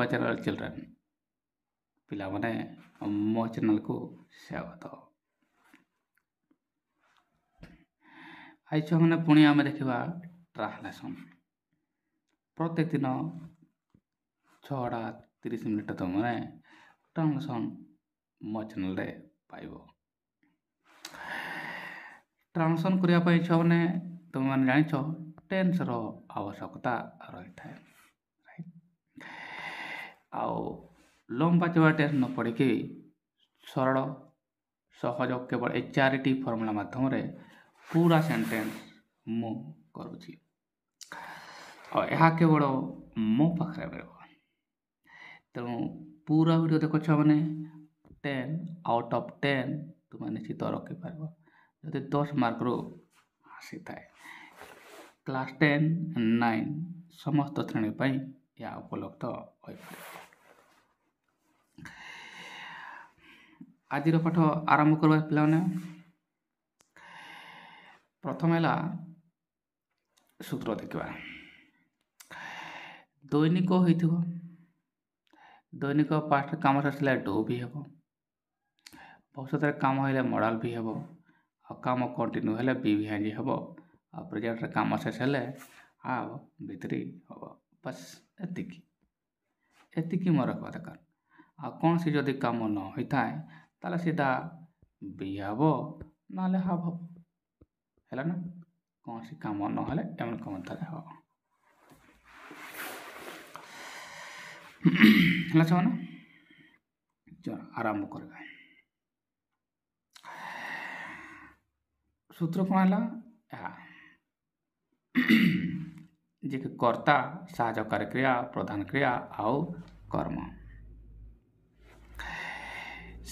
our channel children. ପିଲାମାନେ ମୋ ଚ୍ୟାନେଲକୁ ସ୍ୱାଗତ। ଆଜି ଛୁଆମାନେ ପୁଣି ଆମେ ଦେଖିବା ଟ୍ରାନ୍ସଲେସନ୍। ପ୍ରତ୍ୟେକ ଦିନ 6:30 ତୁମେ ଟ୍ରାନ୍ସଲେସନ୍ ମୋ ଚ୍ୟାନେଲରେ ପାଇବ। ଟ୍ରାନ୍ସଲେସନ୍ କରିବା ପାଇଁ ଛୁଆମାନେ ତୁମେମାନେ ଜାଣିଛ ଟେନ୍ସର ଆବଶ୍ୟକତା ରହିଥାଏ। ଆଉ ଲମ୍ବା ଚଉଡ଼ା ଟେନ୍ସ ନ ପଢ଼ିକି ସରଳ ସହଜ କେବଳ ଏ 4ଟି ଫର୍ମୁଲା ମାଧ୍ୟମରେ ପୁରା ସେଣ୍ଟେନ୍ସ ମୁଁ କରୁଛି। ଆଉ ଏହା କେବଳ ମୋ ପାଖରେ ମିଳିବ। ତେଣୁ ପୁରା ଭିଡ଼ିଓ ଦେଖ ଛୁଆମାନେ। 10 out of 10 ତୁମେ ନିଶ୍ଚିତ ରଖିପାରିବ ଯଦି 10 ମାର୍କରୁ ଆସିଥାଏ। କ୍ଲାସ୍ 10, 9 ସମସ୍ତ ଶ୍ରେଣୀ ପାଇଁ ଏହା ଉପଲବ୍ଧ ହୋଇପାରିବ। ଆଜିର ପାଠ ଆରମ୍ଭ କରିବା ପିଲାମାନେ। ପ୍ରଥମେ ହେଲା ସୂତ୍ର ଦେଖିବା। ଦୈନିକ ହୋଇଥିବ। ଦୈନିକ ପାଷ୍ଟରେ କାମ ଆସିଲେ ଡୁ ବି ହେବ। ଭବିଷ୍ୟତରେ କାମ ହେଲେ ମଡ଼ାଲ ବି ହେବ। ଆଉ କାମ କଣ୍ଟିନ୍ୟୁ ହେଲେ ବି ଭିଆଜି ହେବ। ଆଉ ପ୍ରେଜେଣ୍ଟରେ କାମ ଶେଷ ହେଲେ ଆଉ ଭିତରି ହେବ। ବାସ୍ ଏତିକି ମୋର ରଖିବା ଦରକାର। ଆଉ କୌଣସି ଯଦି କାମ ନ ହୋଇଥାଏ ତାହେଲେ ସିଧା ବି ହେବ ନହେଲେ ହାବ୍ ହେବ। ହେଲା ନା? କୌଣସି କାମ ନହେଲେ ଏମିତି କାମ ତାହେଲେ ହେବ। ହେଲା ଛୁଆମାନେ? ଆରମ୍ଭ କରିବା। ସୂତ୍ର କ'ଣ ହେଲା? ଏହା ଯେ କି କର୍ତ୍ତା, ସାହାଯ୍ୟକାରୀ କ୍ରିୟା, ପ୍ରଧାନ କ୍ରିୟା ଆଉ କର୍ମ।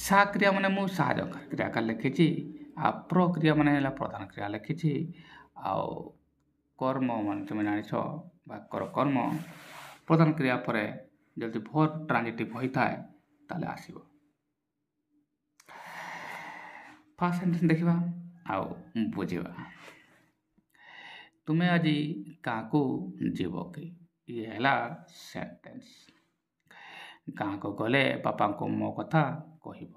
ସା କ୍ରିୟା ମାନେ ମୁଁ ସାହାଯ୍ୟକାରୀ କ୍ରିୟା ଏକା ଲେଖିଛି। ଆଉ ପ୍ରକ୍ରିୟା ମାନେ ହେଲା ପ୍ରଧାନ କ୍ରିୟା ଲେଖିଛି। ଆଉ କର୍ମ ମାନେ ତୁମେ ଜାଣିଛ ବାକ୍ୟର କର୍ମ ପ୍ରଧାନ କ୍ରିୟା ପରେ ଯଦି ଭର୍ବ ଟ୍ରାନ୍ଜିଟିଭ୍ ହୋଇଥାଏ ତାହେଲେ ଆସିବ। ଫାର୍ଷ୍ଟ ସେଣ୍ଟେନ୍ସ ଦେଖିବା ଆଉ ବୁଝିବା। ତୁମେ ଆଜି ଗାଁକୁ ଯିବ କି? ଇଏ ହେଲା ସେଣ୍ଟେନ୍ସ। ଗାଁକୁ ଗଲେ ବାପାଙ୍କୁ ମୋ କଥା କହିବ।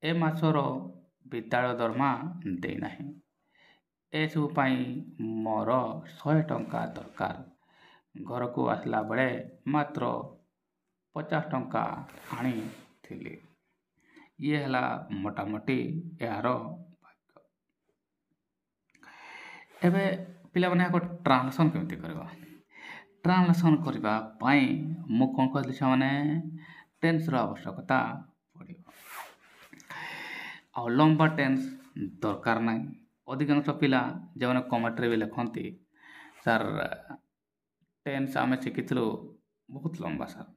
ଏ ମାସର ବିଦ୍ୟାଳୟ ଦରମା ଦେଇନାହିଁ। ଏସବୁ ପାଇଁ ମୋର 100 ଟଙ୍କା ଦରକାର। ଘରକୁ ଆସିଲା ବେଳେ ମାତ୍ର 50 ଟଙ୍କା ଆଣିଥିଲି। ଇଏ ହେଲା ମୋଟାମୋଟି ଏହାର ବାକ୍ୟ। ଏବେ ପିଲାମାନେ ଏକ ଟ୍ରାନ୍ସଲେସନ୍ କେମିତି କରିବା? ଟ୍ରାନ୍ସଲେସନ୍ କରିବା ପାଇଁ ମୁଁ କ'ଣ କହିଲି ଛୁଆମାନେ? ଟେନ୍ସର ଆବଶ୍ୟକତା ପଡ଼ିବ। ଆଉ ଲମ୍ବା ଟେନ୍ସ ଦରକାର ନାହିଁ। ଅଧିକାଂଶ ପିଲା ଯେଉଁମାନେ କମେଣ୍ଟରେ ବି ଲେଖନ୍ତି ସାର୍ ଟେନ୍ସ ଆମେ ଶିଖିଥିଲୁ ବହୁତ ଲମ୍ବା ସାର୍,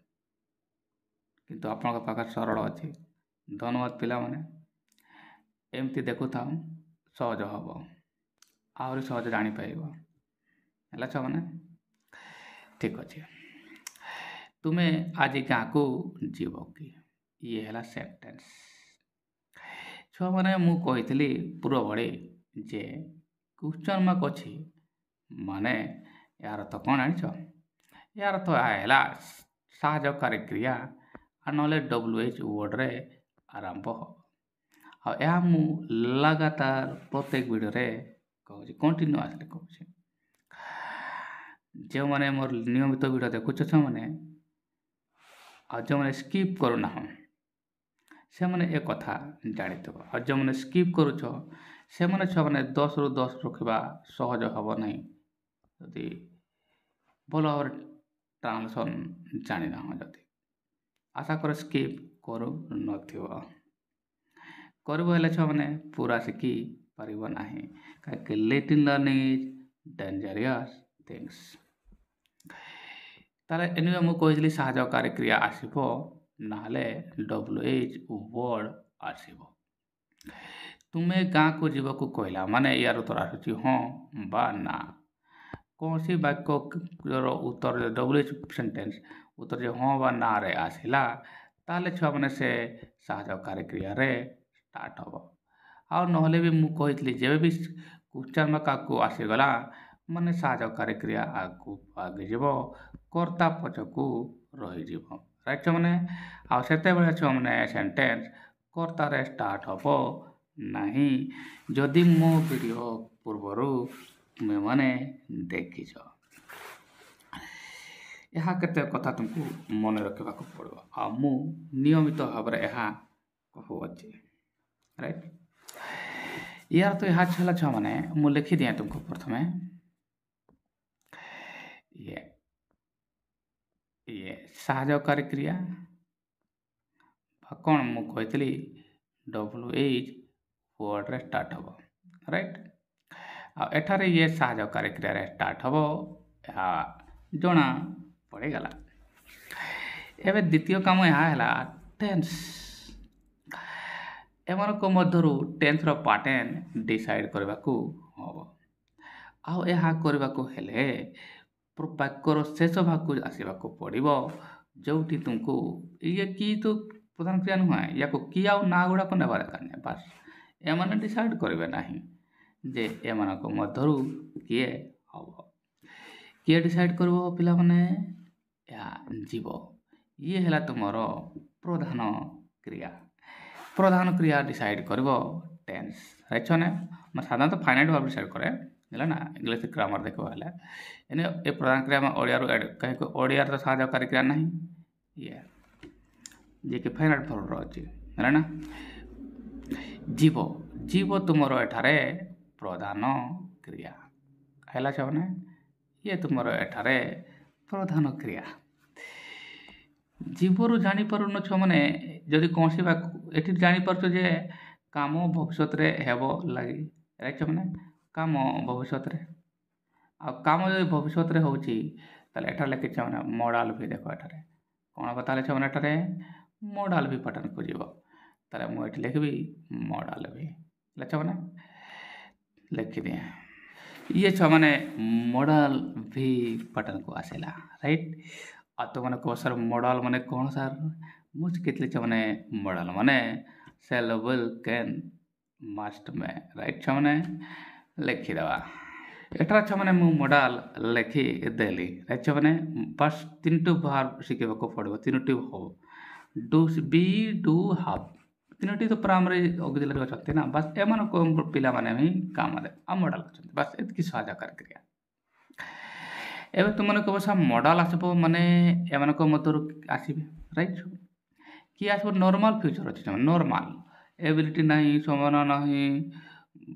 କିନ୍ତୁ ଆପଣଙ୍କ ପାଖରେ ସରଳ ଅଛି। ଧନ୍ୟବାଦ ପିଲାମାନେ। ଏମିତି ଦେଖୁଥାଉ ସହଜ ହେବ। ଆହୁରି ସହଜ ଜାଣିପାରିବ। ହେଲା ଛୁଆମାନେ? ଠିକ୍ ଅଛି। ତୁମେ ଆଜି ଗାଁକୁ ଯିବ କି? ଇଏ ହେଲା ସେଣ୍ଟେନ୍ସ। ଛୁଆମାନେ ମୁଁ କହିଥିଲି ପୂର୍ବ ଭଳି ଯେ କ୍ୱେଶ୍ଚନ୍ ମାର୍କ ଅଛି ମାନେ ଏହାର ଅର୍ଥ କ'ଣ ଜାଣିଛ? ଏହାର ଅର୍ଥ ହେଲା ସାହାଯ୍ୟକାରୀ କ୍ରିୟା ଆଉ ନହେଲେ WH ୱାର୍ଡ଼ରେ ଆରମ୍ଭ ହେବ। ଆଉ ଏହା ମୁଁ ଲଗାତାର ପ୍ରତ୍ୟେକ ଭିଡ଼ିଓରେ କହୁଛି, କଣ୍ଟିନ୍ୟୁଅସ୍ଲି କହୁଛି। ଯେଉଁମାନେ ମୋର ନିୟମିତ ଭିଡ଼ିଓ ଦେଖୁଛ ଛୁଆମାନେ ଆଉ ଯେଉଁମାନେ ସ୍କିପ୍ କରୁନାହଁ ସେମାନେ ଏ କଥା ଜାଣିଥିବ। ଆଉ ଯେଉଁମାନେ ସ୍କିପ୍ କରୁଛ ସେମାନେ ଛୁଆମାନେ 10ରୁ 10 ରଖିବା ସହଜ ହେବ ନାହିଁ ଯଦି ଭଲ ଭାବରେ ଟ୍ରାନ୍ସଲେସନ୍ ଜାଣିନାହଁ। ଯଦି ଆଶା କର ସ୍କିପ୍ କରୁନଥିବ। କରିବ ହେଲେ ଛୁଆମାନେ ପୁରା ଶିଖି ପାରିବ ନାହିଁ। କାହିଁକି little learning is dangerous things. ତାହେଲେ ଏନିୱେ ମୁଁ କହିଥିଲି ସାହାଯ୍ୟକାରୀ କ୍ରିୟା ଆସିବ ନହେଲେ WH ୱାର୍ଡ଼ ଆସିବ। ତୁମେ ଗାଁକୁ ଯିବାକୁ କହିଲା ମାନେ ୟାର ଉତ୍ତର ଆସୁଛି ହଁ ବା ନା। କୌଣସି ବାକ୍ୟର ଉତ୍ତର WH ସେଣ୍ଟେନ୍ସ ଉତ୍ତର ଯେ ହଁ ବା ନାରେ ଆସିଲା ତାହେଲେ ଛୁଆମାନେ ସେ ସାହାଯ୍ୟକାରୀ କ୍ରିୟାରେ ଷ୍ଟାର୍ଟ ହେବ। ଆଉ ନହେଲେ ବି ମୁଁ କହିଥିଲି ଯେବେ ବି କ୍ୱେଶ୍ଚନ୍ ମାର୍କ ଆଗକୁ ଆସିଗଲା ମାନେ ସାହାଯ୍ୟକାରୀ କ୍ରିୟା ଆଗକୁ ଯିବ, କର୍ତ୍ତା ପଛକୁ ରହିଯିବ। ରାଇଟ୍ ଛୁଆମାନେ? ଆଉ ସେତେବେଳେ ଛୁଆମାନେ ସେଣ୍ଟେନ୍ସ କର୍ତ୍ତାରେ ଷ୍ଟାର୍ଟ ହେବ ନାହିଁ ଯଦି ମୋ ଭିଡ଼ିଓ ପୂର୍ବରୁ ତୁମେମାନେ ଦେଖିଛ। ଏହା କେତେ କଥା ତୁମକୁ ମନେ ରଖିବାକୁ ପଡ଼ିବ ଆଉ ମୁଁ ନିୟମିତ ଭାବରେ ଏହା କହୁଅଛି। ରାଇଟ୍? ୟାର ତ ଏହା ହେଲା ଛୁଆମାନେ ମୁଁ ଲେଖିଦିଏ ତୁମକୁ ପ୍ରଥମେ ଇଏ ସାହାଯ୍ୟକାରୀ କ୍ରିୟା ବା କ'ଣ ମୁଁ କହିଥିଲି WH ୱାର୍ଡ଼ରେ ଷ୍ଟାର୍ଟ ହେବ। ରାଇଟ୍? ଆଉ ଏଠାରେ ଇଏ ସାହାଯ୍ୟକାରୀ କ୍ରିୟାରେ ଷ୍ଟାର୍ଟ ହେବ ଏହା ଜଣା ପଡ଼ିଗଲା। ଏବେ ଦ୍ୱିତୀୟ କାମ ଏହା ହେଲା ଟେନ୍ସ। ଏମାନଙ୍କ ମଧ୍ୟରୁ ଟେନ୍ସର ପାଟର୍ନ ଡିସାଇଡ଼୍ କରିବାକୁ ହେବ। ଆଉ ଏହା କରିବାକୁ ହେଲେ ବାକ୍ୟର ଶେଷ ଭାଗକୁ ଆସିବାକୁ ପଡ଼ିବ ଯେଉଁଠି ତୁମକୁ ଇଏ କି ତ ପ୍ରଧାନ କ୍ରିୟା ନୁହେଁ, ୟାକୁ କି ଆଉ ନାଁ ଗୁଡ଼ାକ ନେବା ଦରକାର ନାହିଁ। ବାସ୍ ଏମାନେ ଡିସାଇଡ଼୍ କରିବେ ନାହିଁ ଯେ ଏମାନଙ୍କ ମଧ୍ୟରୁ କିଏ ହେବ। କିଏ ଡିସାଇଡ଼୍ କରିବ ପିଲାମାନେ? ଏହା ଯିବ। ଇଏ ହେଲା ତୁମର ପ୍ରଧାନ କ୍ରିୟା। ପ୍ରଧାନ କ୍ରିୟା ଡିସାଇଡ଼୍ କରିବ ଟେନ୍ସ। ରାଇଟ୍ ଛୁଆମାନେ? ମୁଁ ସାଧାରଣତଃ ଫାଇନାଇଟ୍ ଭାବରେ ଡିସାଇଡ଼୍ କରେ ହେଲା ନା। ଇଂଲିଶ ଗ୍ରାମାର ଦେଖିବା ହେଲେ ଏନେ ଏ ପ୍ରଧାନ କ୍ରିୟା ଆମେ ଓଡ଼ିଆରୁ କାହିଁକି ଓଡ଼ିଆର ତ ସାହାଯ୍ୟକାରୀ କ୍ରିୟା ନାହିଁ ଇଏ ଯିଏକି ଫାଇନାଇଟ୍ ଫର୍ମର ଅଛି ହେଲା ନା। ଯିବ। ଯିବ ତୁମର ଏଠାରେ ପ୍ରଧାନ କ୍ରିୟା ହେଲା ଛୁଆମାନେ। ଇଏ ତୁମର ଏଠାରେ ପ୍ରଧାନ କ୍ରିୟା। ଜୀବରୁ ଜାଣିପାରୁନ ଛୁଆମାନେ ଯଦି କୌଣସି ଏଠି ଜାଣିପାରୁଛ ଯେ କାମ ଭବିଷ୍ୟତରେ ହେବ ଲାଗି। ରାଇଟ୍ ଛୁଆମାନେ? କାମ ଭବିଷ୍ୟତରେ। ଆଉ କାମ ଯଦି ଭବିଷ୍ୟତରେ ହେଉଛି ତାହେଲେ ଏଠାରେ ଲେଖିଛି ମାନେ ମଡ଼ାଲ ବି ଦେଖ ଏଠାରେ କ'ଣ ହେବ ତାହେଲେ ଛୁଆମାନେ ଏଠାରେ ମଡ଼ାଲ ବି ପାଟର୍ନକୁ ଯିବ। ତାହେଲେ ମୁଁ ଏଠି ଲେଖିବି ମଡ଼ାଲ ବି। ହେଲା ଛୁଆମାନେ? ଲେଖିଦିଏ। ଇଏ ଛୁଆମାନେ ମଡ଼ାଲ ଭି ପାଟର୍ନକୁ ଆସିଲା। ରାଇଟ୍? ଆଉ ତୁମମାନେ କୁହ ସାର୍ ମଡ଼ାଲ ମାନେ କ'ଣ ସାର୍? ମୁଁ ଶିଖିଥିଲି ଛୁଆମାନେ ମଡ଼ାଲ ମାନେ shall will can must may. Right ଛୁଆମାନେ? ଲେଖିଦେବା। ଏଠାରେ ଛୁଆମାନେ ମୁଁ ମଡ଼ାଲ ଲେଖିଦେଲି। ରାଇଟ୍ ଛୁଆମାନେ? ବାସ୍ ତିନୋଟି ଭାର୍ବ ଶିଖିବାକୁ ପଡ଼ିବ। ତିନୋଟି ହବ ଡୁ ବି ଡୁ ହାଭ୍ ତିନୋଟି ତ ପ୍ରାଇମେରୀ ଅକ୍ସିଲାରୀ ଅଛନ୍ତି ନା। ବାସ୍ ଏମାନଙ୍କ ପିଲାମାନେ ହିଁ କାମ ଦେବେ ଆଉ ମଡ଼ାଲ ଅଛନ୍ତି। ବାସ୍ ଏତିକି ସାହାଯ୍ୟକାରୀ କ୍ରିୟା। ଏବେ ତୁମମାନେ କହିବ ସାର୍ ମଡ଼ାଲ ଆସିବ ମାନେ ଏମାନଙ୍କ ମଧ୍ୟରୁ ଆସିବେ। ରାଇଟ୍? କିଏ ଆସିବ? ନର୍ମାଲ ଫ୍ୟୁଚର୍ ଅଛି ସେମାନେ। ନର୍ମାଲ ଏବିଲିଟି ନାହିଁ, ସମ୍ଭାବନା ନାହିଁ,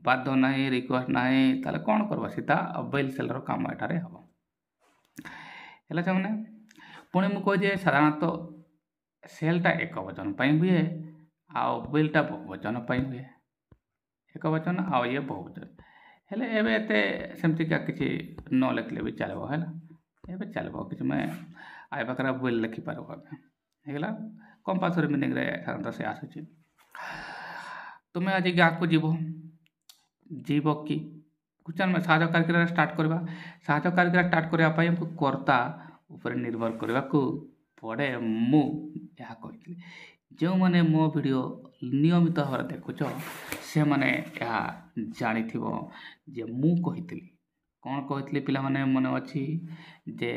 ବାଧ୍ୟ ନାହିଁ, ରିକ୍ୱେଷ୍ଟ ନାହିଁ। ତାହେଲେ କ'ଣ କରିବ? ସିଧା ୱିଲ୍ ସେଲ୍ର କାମ ଏଠାରେ ହେବ। ହେଲା ସେମାନେ? ପୁଣି ମୁଁ କହିଦିଏ ସାଧାରଣତଃ ସେଲ୍ଟା ଏକ ବଚନ ପାଇଁ ହୁଏ ଆଉ ୱିଲ୍ଟା ବହୁବଚନ ପାଇଁ ହୁଏ। ଏକ ବଚନ ଆଉ ଇଏ ବହୁବଚନ। ହେଲେ ଏବେ ଏତେ ସେମିତିକା କିଛି ନ ଲେଖିଲେ ବି ଚାଲିବ ହେଲା। ଏବେ ଚାଲିବ କିଛି ମାନେ ଆଇ ପାଖରେ ୱିଲ୍ ଲେଖିପାରିବ ଏବେ। ହେଇଗଲା? କମ୍ପାଲସରି ମିନିଂରେ ସାଧାରଣତଃ ସେ ଆସୁଛି। ତୁମେ ଆଜି ଗାଁକୁ ଯିବ। ଯିବ କି? ଆମେ ସାହାଯ୍ୟକାରୀ କ୍ରିୟା ଷ୍ଟାର୍ଟ କରିବା। ସାହାଯ୍ୟକାରୀ କ୍ରିୟା ଷ୍ଟାର୍ଟ କରିବା ପାଇଁ ଆମକୁ କର୍ତ୍ତା ଉପରେ ନିର୍ଭର କରିବାକୁ ପଡ଼େ। ମୁଁ ଏହା କହିଥିଲି। ଯେଉଁମାନେ ମୋ ଭିଡ଼ିଓ ନିୟମିତ ଭାବରେ ଦେଖୁଛ ସେମାନେ ଏହା ଜାଣିଥିବ ଯେ ମୁଁ କହିଥିଲି କ'ଣ କହିଥିଲି ପିଲାମାନେ ମନେ ଅଛି ଯେ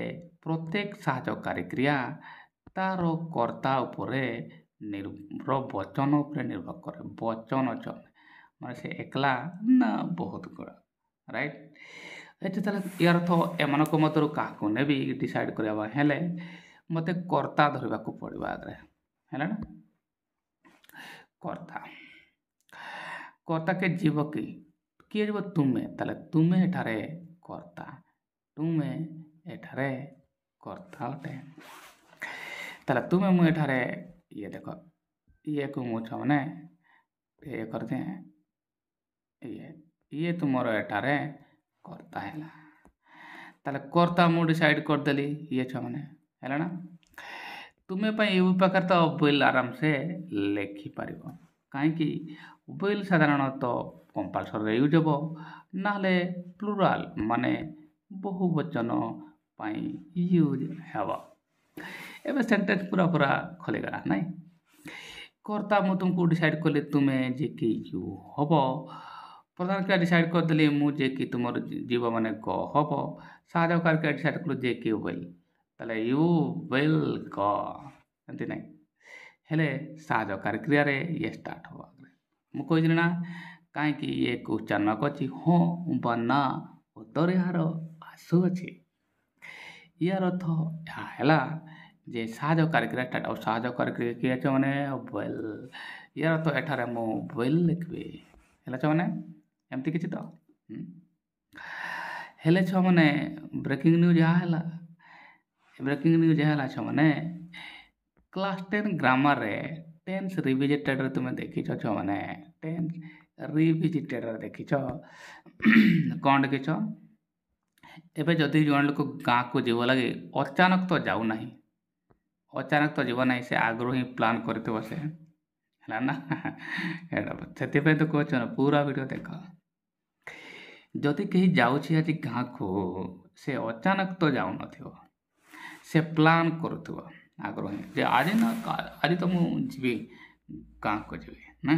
ପ୍ରତ୍ୟେକ ସାହାଯ୍ୟକାରୀ କ୍ରିୟା ତାର କର୍ତ୍ତା ଉପରେ ବଚନ ଉପରେ ନିର୍ଭର କରେ। ବଚନ ମାନେ ସେ ଏକଲା ନା ବହୁତ ଗୁଡ଼ା। ରାଇଟ୍? ଏଠି ତାହେଲେ ୟାର ଅର୍ଥ ଏମାନଙ୍କ ମଧ୍ୟରୁ କାହାକୁ ନେବି ଡିସାଇଡ଼୍ କରିବା ହେଲେ ମୋତେ କର୍ତ୍ତା ଧରିବାକୁ ପଡ଼ିବ ଆଗରେ। ହେଲା ନା? କର୍ତ୍ତା। କର୍ତ୍ତାକେ ଯିବ କି? କିଏ ଯିବ? ତୁମେ। ତାହେଲେ ତୁମେ ଏଠାରେ କର୍ତ୍ତା। ତୁମେ ଏଠାରେ କର୍ତ୍ତା ଅଟେ। ତାହେଲେ ତୁମେ ମୁଁ ଏଠାରେ ଇଏ ଦେଖ ଇଏକୁ ମୁଁ ଛୁଆମାନେ ଇଏ କରିଦିଏ। ଇଏ ତୁମର ଏଠାରେ କର୍ତ୍ତା ହେଲା। ତାହେଲେ କର୍ତ୍ତା ମୁଁ ଡିସାଇଡ଼୍ କରିଦେଲି ଇଏ ଛୁଆମାନେ। ହେଲା ନା? ତୁମେ ପାଇଁ ଏ ପାଖରେ ତ ୱିଲ୍ ଆରାମସେ ଲେଖିପାରିବ। କାହିଁକି? ୱିଲ୍ ସାଧାରଣତଃ କମ୍ପାଲସରିରେ ୟୁଜ୍ ହେବ ନହେଲେ ପ୍ଲୁରାଲ୍ ମାନେ ବହୁବଚନ ପାଇଁ ୟୁଜ୍ ହେବ। ଏବେ ସେଣ୍ଟେନ୍ସ ପୁରା ଖୋଲିଗଲା ନାଇଁ? କର୍ତ୍ତା ମୁଁ ତୁମକୁ ଡିସାଇଡ଼୍ କଲି ତୁମେ ଯେ କି ୟୁ ହେବ। ପ୍ରଧାନ କ୍ରିୟା ଡିସାଇଡ଼୍ କରିଦେଲି ମୁଁ ଯେ କି ତୁମର ଯିବ ମାନେ ଗ ହେବ। ସାହାଯ୍ୟକାରୀ କ୍ରିୟା ଡିସାଇଡ଼୍ କଲି ଯେ କି ୱିଲ୍। ତାହେଲେ ୟୁ ୱିଲ୍ ଗ ଏମିତି ନାହିଁ। ହେଲେ ସାହାଯ୍ୟକାରୀ କ୍ରିୟାରେ ଇଏ ଷ୍ଟାର୍ଟ ହେବ। ମୁଁ କହିଥିଲି ନା କାହିଁକି ଇଏ ଉଚ୍ଚାରଣ କରିଛି ହଁ ବା ନା ଉତ୍ତର ଏହାର ଆସୁଅଛି। ইয়ার অর্ଥ ଏହା ହେଲା ଯେ ସାହାଯ୍ୟକାରୀ କ୍ରିୟା ଷ୍ଟାର୍ଟ ଆଉ ସାହାଯ୍ୟକାରୀ କ୍ରିୟା କିଏ ଅଛି ମାନେ ୱେଲ୍। ইয়ার ଅର୍ଥ ଏଠାରେ ମୁଁ ୱେଲ୍ ଲେଖିବି। ହେଲା ଛୁଆମାନେ ଏମିତି କିଛି ତ ହେଲେ ଛୁଆମାନେ ବ୍ରେକିଂ ନ୍ୟୁଜ୍ ଏହା ହେଲା ଛୁଆମାନେ କ୍ଲାସ୍ 10 ଗ୍ରାମାରରେ ଟେନ୍ସ ରିଭିଜିଟେଡ଼ରେ ତୁମେ ଦେଖିଛ ଛୁଆମାନେ ଟେନ୍ସ ରିଭିଜିଟେଡ଼ରେ ଦେଖିଛ କ'ଣ ଦେଖିଛ? ଏବେ ଯଦି ଜଣେ ଲୋକ ଗାଁକୁ ଯିବ ଲାଗି ଅଚାନକ ତ ଯାଉନାହିଁ, ଯିବ ନାହିଁ, ସେ ଆଗରୁ ହିଁ ପ୍ଲାନ୍ କରିଥିବ ସେ ହେଲା ନା ଏଇଟା ସେଥିପାଇଁ ତ କହୁଛ ନା ପୁରା ଭିଡ଼ିଓ ଦେଖ। ଯଦି କେହି ଯାଉଛି ଆଜି ଗାଁକୁ ସେ ଅଚାନକ ତ ଯାଉନଥିବ, ସେ ପ୍ଲାନ୍ କରୁଥିବ ଆଗରୁ ହିଁ ଯେ ଆଜି ତ ମୁଁ ଯିବି ଗାଁକୁ ଯିବି ନା।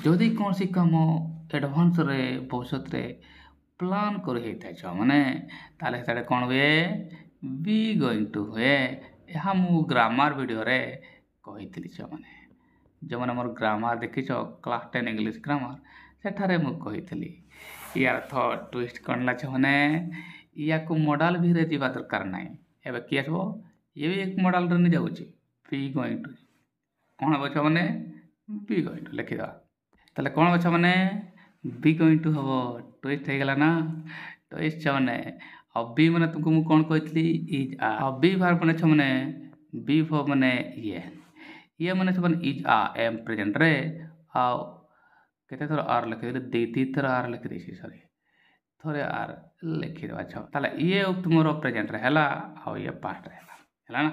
ଯଦି କୌଣସି କାମ ଆଡ଼ଭାନ୍ସରେ ଭବିଷ୍ୟତରେ ପ୍ଲାନ୍ କରି ହେଇଥାଏ ଛୁଆମାନେ ତାହେଲେ ସେଟା କ'ଣ ହୁଏ? ବି ଗୋଇଂ ଟୁ ହୁଏ। ଏହା ମୁଁ ଗ୍ରାମାର ଭିଡ଼ିଓରେ କହିଥିଲି ଛୁଆମାନେ। ଯେଉଁମାନେ ମୋର ଗ୍ରାମାର ଦେଖିଛ କ୍ଲାସ୍ 10 ଇଂଲିଶ ଗ୍ରାମାର ସେଠାରେ ମୁଁ କହିଥିଲି। ୟାର ଟୁଇଷ୍ଟ କ'ଣ ହେଲା ଛୁଆମାନେ ୟାକୁ ମଡ଼ାଲ ଭିରେ ଯିବା ଦରକାର ନାହିଁ। ଏବେ କିଏ ଆସିବ? ଇଏ ବି ଏକ ମଡ଼ାଲରେ ନେଇ ଯାଉଛି ବି ଗୋଇଂ ଟୁ। କ'ଣ ହେବ ଛୁଆମାନେ? ବି ଗୋଇଂ ଟୁ ଲେଖିଦେବା। ତାହେଲେ କ'ଣ ହେବ ଛୁଆମାନେ? ବି ଗୋଇଂ ଟୁ ହେବ। ଟୁଇଷ୍ଟ ହେଇଗଲା ନା। ଟୁଇଷ୍ଟ ଛୁଆମାନେ ଆଉ ବି ମାନେ ତୁମକୁ ମୁଁ କ'ଣ କହିଥିଲି? ଇଜ୍ ଆ। ଆଉ ବି ଭାର୍ବ ମାନେ ଛୁଆମାନେ ବି ଭାର୍ବ ମାନେ ଇଏ ମାନେ ଛୁଆମାନେ ଇଜ୍ ଆ ଏମ୍ ପ୍ରେଜେଣ୍ଟରେ ଆଉ କେତେ ଥର ଆର୍ ଲେଖିଦେଲି? ଦୁଇ ଥର ଆର୍ ଲେଖିଦେଇଛି ସରି ଥରେ ଆର୍ ଲେଖିଦେବା ଛୁଆ। ତାହେଲେ ଇଏ ତୁମର ପ୍ରେଜେଣ୍ଟରେ ହେଲା ଆଉ ଇଏ ପାଷ୍ଟରେ ହେଲା ନା।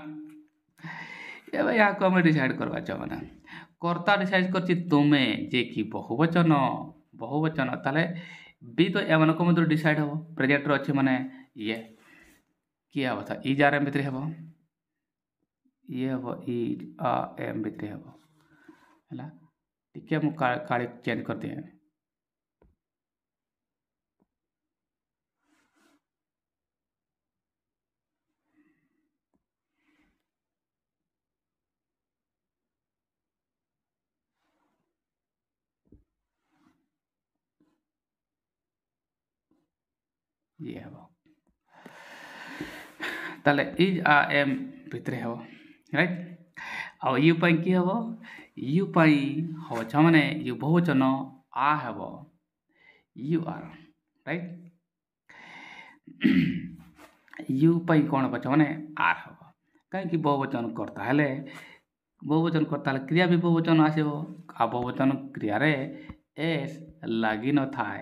ଏବେ ୟାକୁ ଆମେ ଡିସାଇଡ଼୍ କରିବା ଛୁଆମାନେ। କର୍ତ୍ତା ଡିସାଇଡ଼୍ କରିଛି ତୁମେ ଯେ କି ବହୁବଚନ ତାହେଲେ ବି ତ ଏମାନଙ୍କ ମଧ୍ୟରୁ ଡିସାଇଡ଼୍ ହେବ। ପ୍ରେଜେଣ୍ଟରେ ଅଛି ମାନେ ଇଏ କିଏ ହେବ? ଇଜ୍ ଆର୍ ଏମ୍ ଭିତରେ ହେବ, ଇଏ ହେବ ଇଜ୍ ଆ ଏମ୍ ଭିତରେ ହେବ ହେଲା। ଟିକେ ମୁଁ କାଳି ଚେଞ୍ଜ କରିଦିଏ। ଇଏ ହେବ ତାହେଲେ ଇଜ୍ ଆ ଏମ୍ ଭିତରେ ହେବ ରାଇଟ୍। ଆଉ ୟୁ ପାଇଁ କିଏ ହେବ? ୟୁ ପାଇଁ ହେବ ଛୁଆମାନେ ୟୁ ବହୁବଚନ ଆ ହେବ ୟୁ ଆର୍ ରାଇଟ୍। ୟୁ ପାଇଁ କ'ଣ ହେବ ଛୁଆମାନେ? ଆର୍ ହେବ। କାହିଁକି? ବହୁବଚନ କର୍ତ୍ତା ହେଲେ କ୍ରିୟା ବି ବହୁବଚନ ଆସିବ। ଆଉ ବହୁବଚନ କ୍ରିୟାରେ ଏସ୍ ଲାଗି ନଥାଏ।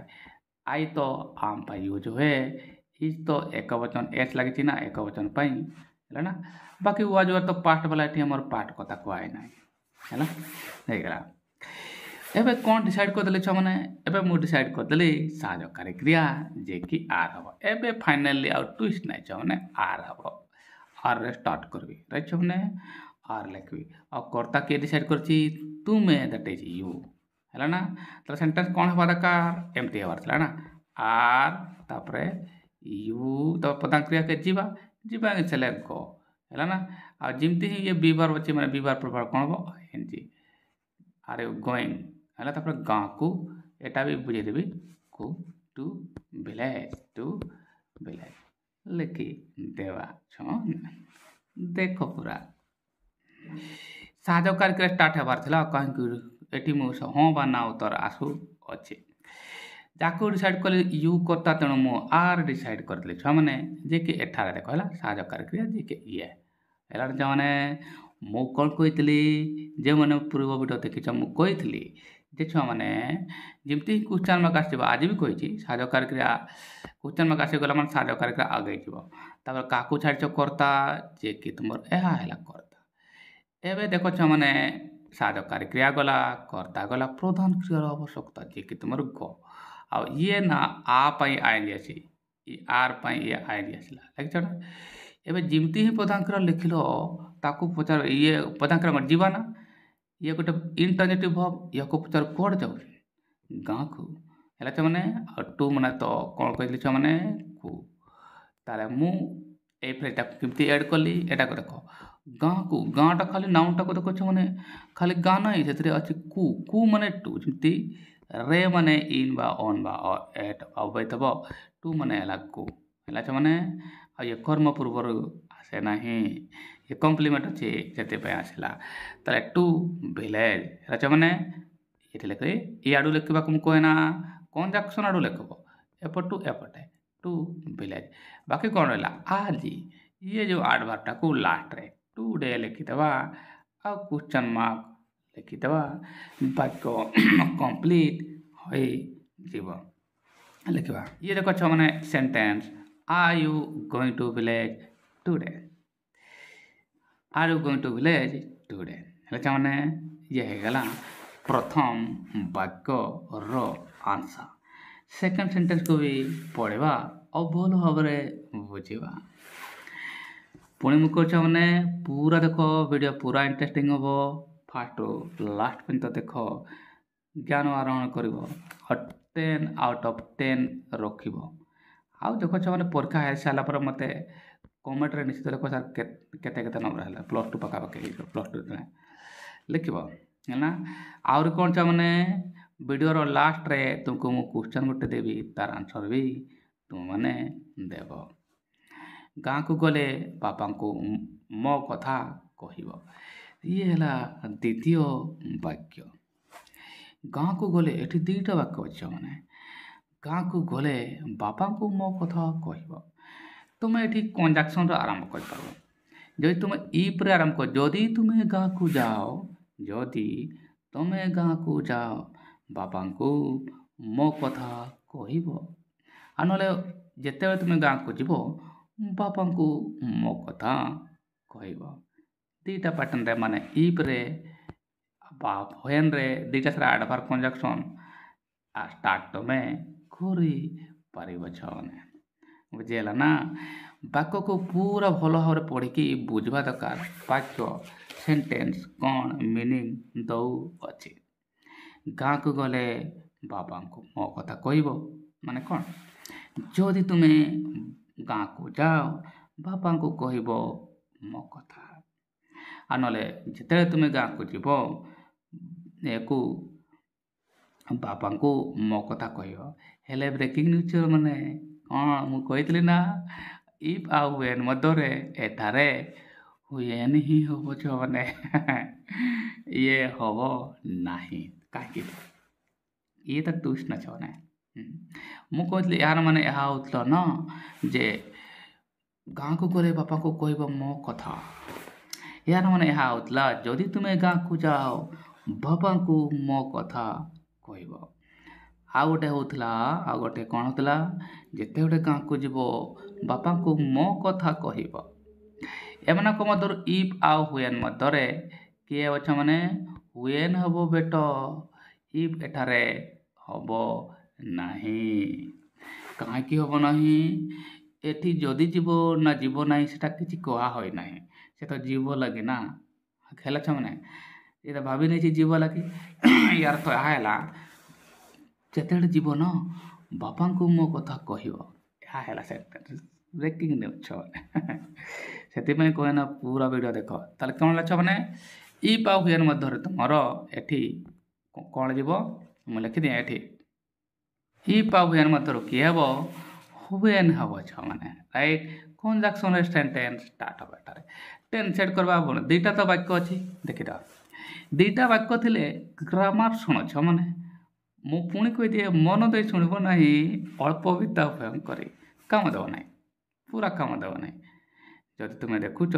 ଆଇ ତ ଆମ ପାଇଁ ୟୁଜ୍ ହୁଏ। ଇଜ୍ ତ ଏକବଚନ ଏସ୍ ଲାଗିଛି ନା ଏକବଚନ ପାଇଁ ହେଲା ନା। ବାକି ୱାଜ୍ ୱେର୍ ତ ପାଷ୍ଟ ବାଲା ଏଠି ଆମର ପାଷ୍ଟ କଥା କୁହାହେଇ ନାହିଁ ହେଲା। ହେଇଗଲା। ଏବେ କ'ଣ ଡିସାଇଡ଼୍ କରିଦେଲେ ଛୁଆମାନେ? ଏବେ ମୁଁ ଡିସାଇଡ଼୍ କରିଦେଲି ସାହାଯ୍ୟକାରୀ କ୍ରିୟା ଯେ କି ଆର୍ ହେବ। ଏବେ ଫାଇନାଲି ଆଉ ଟୁଇଷ୍ଟ ନାହିଁ ଛୁଆମାନେ, ଆର୍ ହେବ। ଆର୍ରେ ଷ୍ଟାର୍ଟ କରିବି ରାଇଟ୍ ଛୁଆମାନେ, ଆର୍ ଲେଖିବି। ଆଉ କର୍ତ୍ତା କିଏ ଡିସାଇଡ଼୍ କରିଛି? ତୁମେ, ଦ୍ୟାଟ୍ ଇଜ୍ ୟୁ ହେଲା ନା। ତାହେଲେ ସେଣ୍ଟେନ୍ସ କ'ଣ ହେବା ଦରକାର? ଏମିତି ହେବାର ଥିଲା ନା। ଆର୍ ତାପରେ ୟୁ ତାପରେ ପ୍ରଧାନ କ୍ରିୟା ଯିବା ହେଲେ ଗ ହେଲା ନା। ଆଉ ଯେମିତି ହିଁ ଇଏ ବି ଭାର୍ବ ଅଛି ମାନେ ବି ଭାର୍ବ ପ୍ରଭାବ କ'ଣ ହେବ? ଏନ୍-ଜି। ଆରେ ଗୋଇଂ ହେଲା ତାପରେ ଗାଁକୁ ଏଟା ବି ବୁଝେଇଦେବି କୁ ଟୁ ଭିଲେଜ୍ ଲେଖି ଦେବା ଛୁଆମାନେ। ଦେଖ ପୁରା ସାହାଯ୍ୟକାରୀ କ୍ରିୟା ଷ୍ଟାର୍ଟ ହେବାର ଥିଲା। କାହିଁକି ଏଠି ମୁଁ ହଁ ବା ନା ଉତ୍ତର ଆସୁଅଛି। ଯାକୁ ଡିସାଇଡ଼୍ କଲି ୟୁ କର୍ତ୍ତା ତେଣୁ ମୁଁ ଆର୍ ଡିସାଇଡ଼୍ କରିଥିଲି ଛୁଆମାନେ ଯେ କି ଏଠାରେ ଦେଖ ହେଲା ସାହାଯ୍ୟକାରୀ କ୍ରିୟା ଯେ କି ଇଏ ହେଲା ଛୁଆମାନେ। ମୁଁ କ'ଣ କହିଥିଲି? ଯେଉଁମାନେ ପୂର୍ବ ଭିଡ଼ିଓ ଦେଖିଛ ମୁଁ କହିଥିଲି ଯେ ଛୁଆମାନେ ଯେମିତି କ୍ୱେଶ୍ଚନ୍ ମାର୍କ ଆସିଯିବ, ଆଜି ବି କହିଛି ସାହାଯ୍ୟକାରୀ କ୍ରିୟା କ୍ୱେଶ୍ଚନ୍ ମାର୍କ ଆସିଗଲା ମାନେ ସାହାଯ୍ୟକାରୀ କ୍ରିୟା ଆଗେଇ ଯିବ। ତାପରେ କାହାକୁ ଛାଡ଼ିଛ? କର୍ତ୍ତା ଯେ କି ତୁମର ଏହା ହେଲା କର୍ତ୍ତା। ଏବେ ଦେଖ ଛୁଆମାନେ ସାହାଯ୍ୟକାରୀ କ୍ରିୟା ଗଲା, କର୍ତ୍ତା ଗଲା, ପ୍ରଧାନ କ୍ରିୟାର ଆବଶ୍ୟକତା ଯେ କି ତୁମର ଗ। ଆଉ ଇଏ ନା ଆ ପାଇଁ ଆଇନ୍ ଅଛି, ଆର୍ ପାଇଁ ଇଏ ଆଇନ୍ ଆସିଲା ଦେଖିଛ ନା। ଏବେ ଯେମିତି ହିଁ ପ୍ରଧାନ କ୍ରିୟା ଲେଖିଲ ତାକୁ ପଚାର ଇଏ ପ୍ରଧାନ କ୍ରିୟା ଯିବା ନା। ଇଏ ଗୋଟେ ଇଣ୍ଟରଜେକ୍ଟିଭ ଭର୍ବ, ୟାକୁ ପଚାର କୁଆଡ଼େ ଯାଉଛି? ଗାଁକୁ ହେଲା ଛୁଆମାନେ। ଆଉ ଟୁ ମାନେ ତ କ'ଣ କହିଥିଲି ଛୁଆମାନେ? କୁ। ତାହେଲେ ମୁଁ ए फ्रेजटा केमती ऐड कली एटा को देखो गाँ को गाँटा खाली नाउनटा को देखो माने खाली गाँ नहीं से अच्छे कु कु माने टू जमती रे माने इन बा ऑन बा एट अवैतब टू माने एला कु एला माने ये कर्म पूर्वर आसे नहीं ये कम्प्लीमेंट अच्छे से आसला ताले टू विलेज एला माने ये लिखे ये आड़ू लिखा कहना कंजक्शन आड़ू लिखब एपटू एपटे टू विलेज बाकी कौन रहा आज ये जो एडवर्बटा को लास्ट रे टू डे लिखिदेवा आ क्वेश्चन मार्क लिखिदेवा वाक्य कंप्लीट हो जीव लिखा ये देखो माने sentence are you going to village today are you going to village today माने ये गला प्रथम वाक्य रो आंसर सेकंड सेंटेंस को भी पढ़ा और भल भाव बुझा पुणी मुझे मैंने पूरा देख वीडियो पूरा इंटरेस्टिंग हम फास्ट लास्ट पर्यंत देख ज्ञान आरोहण कर 10 आउट ऑफ 10 रख आउ देख मैंने परीक्षा हो सारापर मत कमेंट निश्चित लिख सर के नंबर है +2 पखापाखि +2 लिख है आउरी कौन मैंने वीडियो लास्ट रे तुमको मु क्वेश्चन गोटे देवी तार आंसर भी तुम मैंने देव गाँ को गले बापा को मो कथा कह ये है द्वितीय वाक्य गाँ को गले ये दुईटा वाक्य अच्छे मैंने गाँ को गले बापा को मो कथा कह तुम ये कंजक्शन आरंभ कर जदि तुम इप्रे आरंभ कर जदि तुम्हें गाँ को जाओ जदि तुम्हें गाँ को जाओ बापा को मो कथा कह ना जिते तुम गाँ को जीव बापा को मो कथा कह दुईटा पैटर्न रे माने इप्रे व्हेन रे दुईटा सारा एडवर्ब कंजक्शन स्टार्ट में करी पारिबो छने बुझेला ना वाक्य को पूरा भल भाव पढ़ी बुझा दरकार वाक्य सेंटेंस कौन मीनिंग दौ अच्छे गाँ को गले बाबा को मो कथा कह माने कौन जदि तुम्हें गाँ को जाओ बापा को कह मो कथा आ ना जिते तुम्हें गाँ को जीव को बापा को मो कथा कह हेले ब्रेकिंग न्यूज माने कौन मुझे ना इफ आ हुएन मध्य एठारे हुएन ही हम छो माने ये हम नहीं कहीं ये तो ट्विस्ट न छो ना मुझे यार माने यह होता न जे गाँ को गले बापा को कह मो कथा यार माने यह होता जदि तुम्हें गाँ को जाओ बापा को मो कथा कह आ गोटे होता आ गोटे कौन होता जिते गोटे गाँ को जीव बापा को मो कथा कह एम मध्य इफ आ हुएन मध्य किए अच्छे माने हुएन हम बेट इफ एठारे हम नहीं कहीं हम नहीं एटी जदि जीव ना जीव ना से कि कह ना से तो जीव लगे ना खेल मैंने ये तो भाभी नहीं जीव लगे यार तो यह जिते जीव न बापा को मो कथा कह सेंटेंस ब्रेकिंग न्यूज से कहना पूरा वीडियो देख ताले कौन लक्ष्य मैंने इफ आ हुएन मध्य तुमर एटी कौन जीव मुझे लिखिदी ये इफ आ हुएन मध्य किए हम हुएन हम छ मैंने राइट कंजक्शन सेंटेंस स्टार्ट हम एटारे टेन सेट करवा दुईटा तो वाक्य अच्छी देखी दुईटा वाक्य थे ग्रामर शुण छ मैंने मु पुणी कहीदिए मन दे शुणव ना अल्प विद्या उपयोग कर काम देव ना पूरा काम देव ना जदि तुम्हें देखुच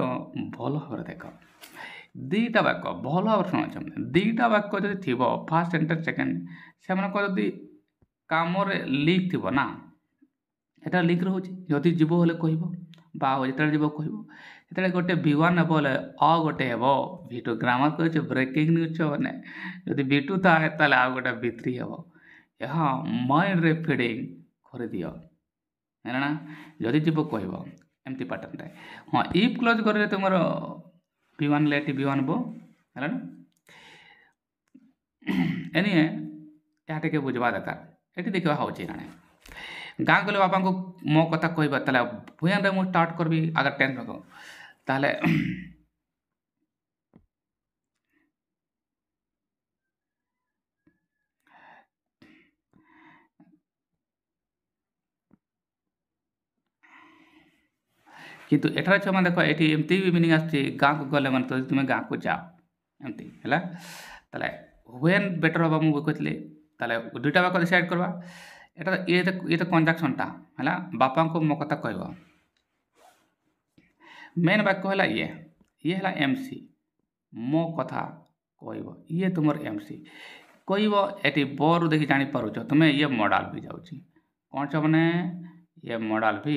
भल भाव देख दुईटा वाक्य भल भाव शुण दुईटा वाक्य जब थी फास्ट सेंटेंस सेकेंड से जदि कम लिंक थी ना एटा लिंक रोचे जदि जीव हेले कह बा जो जीव कह जो गोटे V1 हे बोले अ गोटे हे V2 ग्रामर कहे ब्रेकिंग न्यूज मैंने जदि V2 थाए ताले आ गोटे V3 हे यहाँ माइंड रे फीडिंग कर दियो है ना जदि जीव कह एमती पैटर्न रे हाँ इफ क्लोज कर तुम V1 लेट V1 बो है ना एनी यहाँ टे बुझवा दरकार ये देखा हो ଗାଁ ଗଲେ ବାପାଙ୍କୁ ମୋ କଥା କହିବା ତାହେଲେ ଭୁଏନରେ ମୁଁ ଷ୍ଟାର୍ଟ କରିବି ଆଗ ଟେନ୍ସ ରଖ ତାହେଲେ କିନ୍ତୁ ଏଠାରେ ଛୁଆମାନେ ଦେଖ ଏଠି ଏମିତି ବି ମିନିଂ ଆସୁଛି ଗାଁକୁ ଗଲେ ମାନେ ତ ତୁମେ ଗାଁକୁ ଯାଅ ଏମିତି ହେଲା ତାହେଲେ ହ୍ୱେନ୍ ବେଟର୍ ହେବ ମୁଁ କହିଥିଲି ତାହେଲେ ଦୁଇଟା ବାକ୍ୟ ଡିସାଇଡ଼୍ କରିବା ଏଟା ଇଏ ତ କଞ୍ଜାକ୍ସନ୍ଟା ହେଲା ବାପାଙ୍କୁ ମୋ କଥା କହିବ ମେନ୍ ବାକ୍ୟ ହେଲା ଇଏ ହେଲା MC ମୋ କଥା କହିବ ଇଏ ତୁମର MC କହିବ ଏଠି ବରୁ ଦେଖି ଜାଣିପାରୁଛ ତୁମେ ଇଏ ମଡ଼ାଲ୍ ବି ଯାଉଛି କ'ଣ ଛ ମାନେ ଇଏ ମଡ଼ାଲ୍ ବି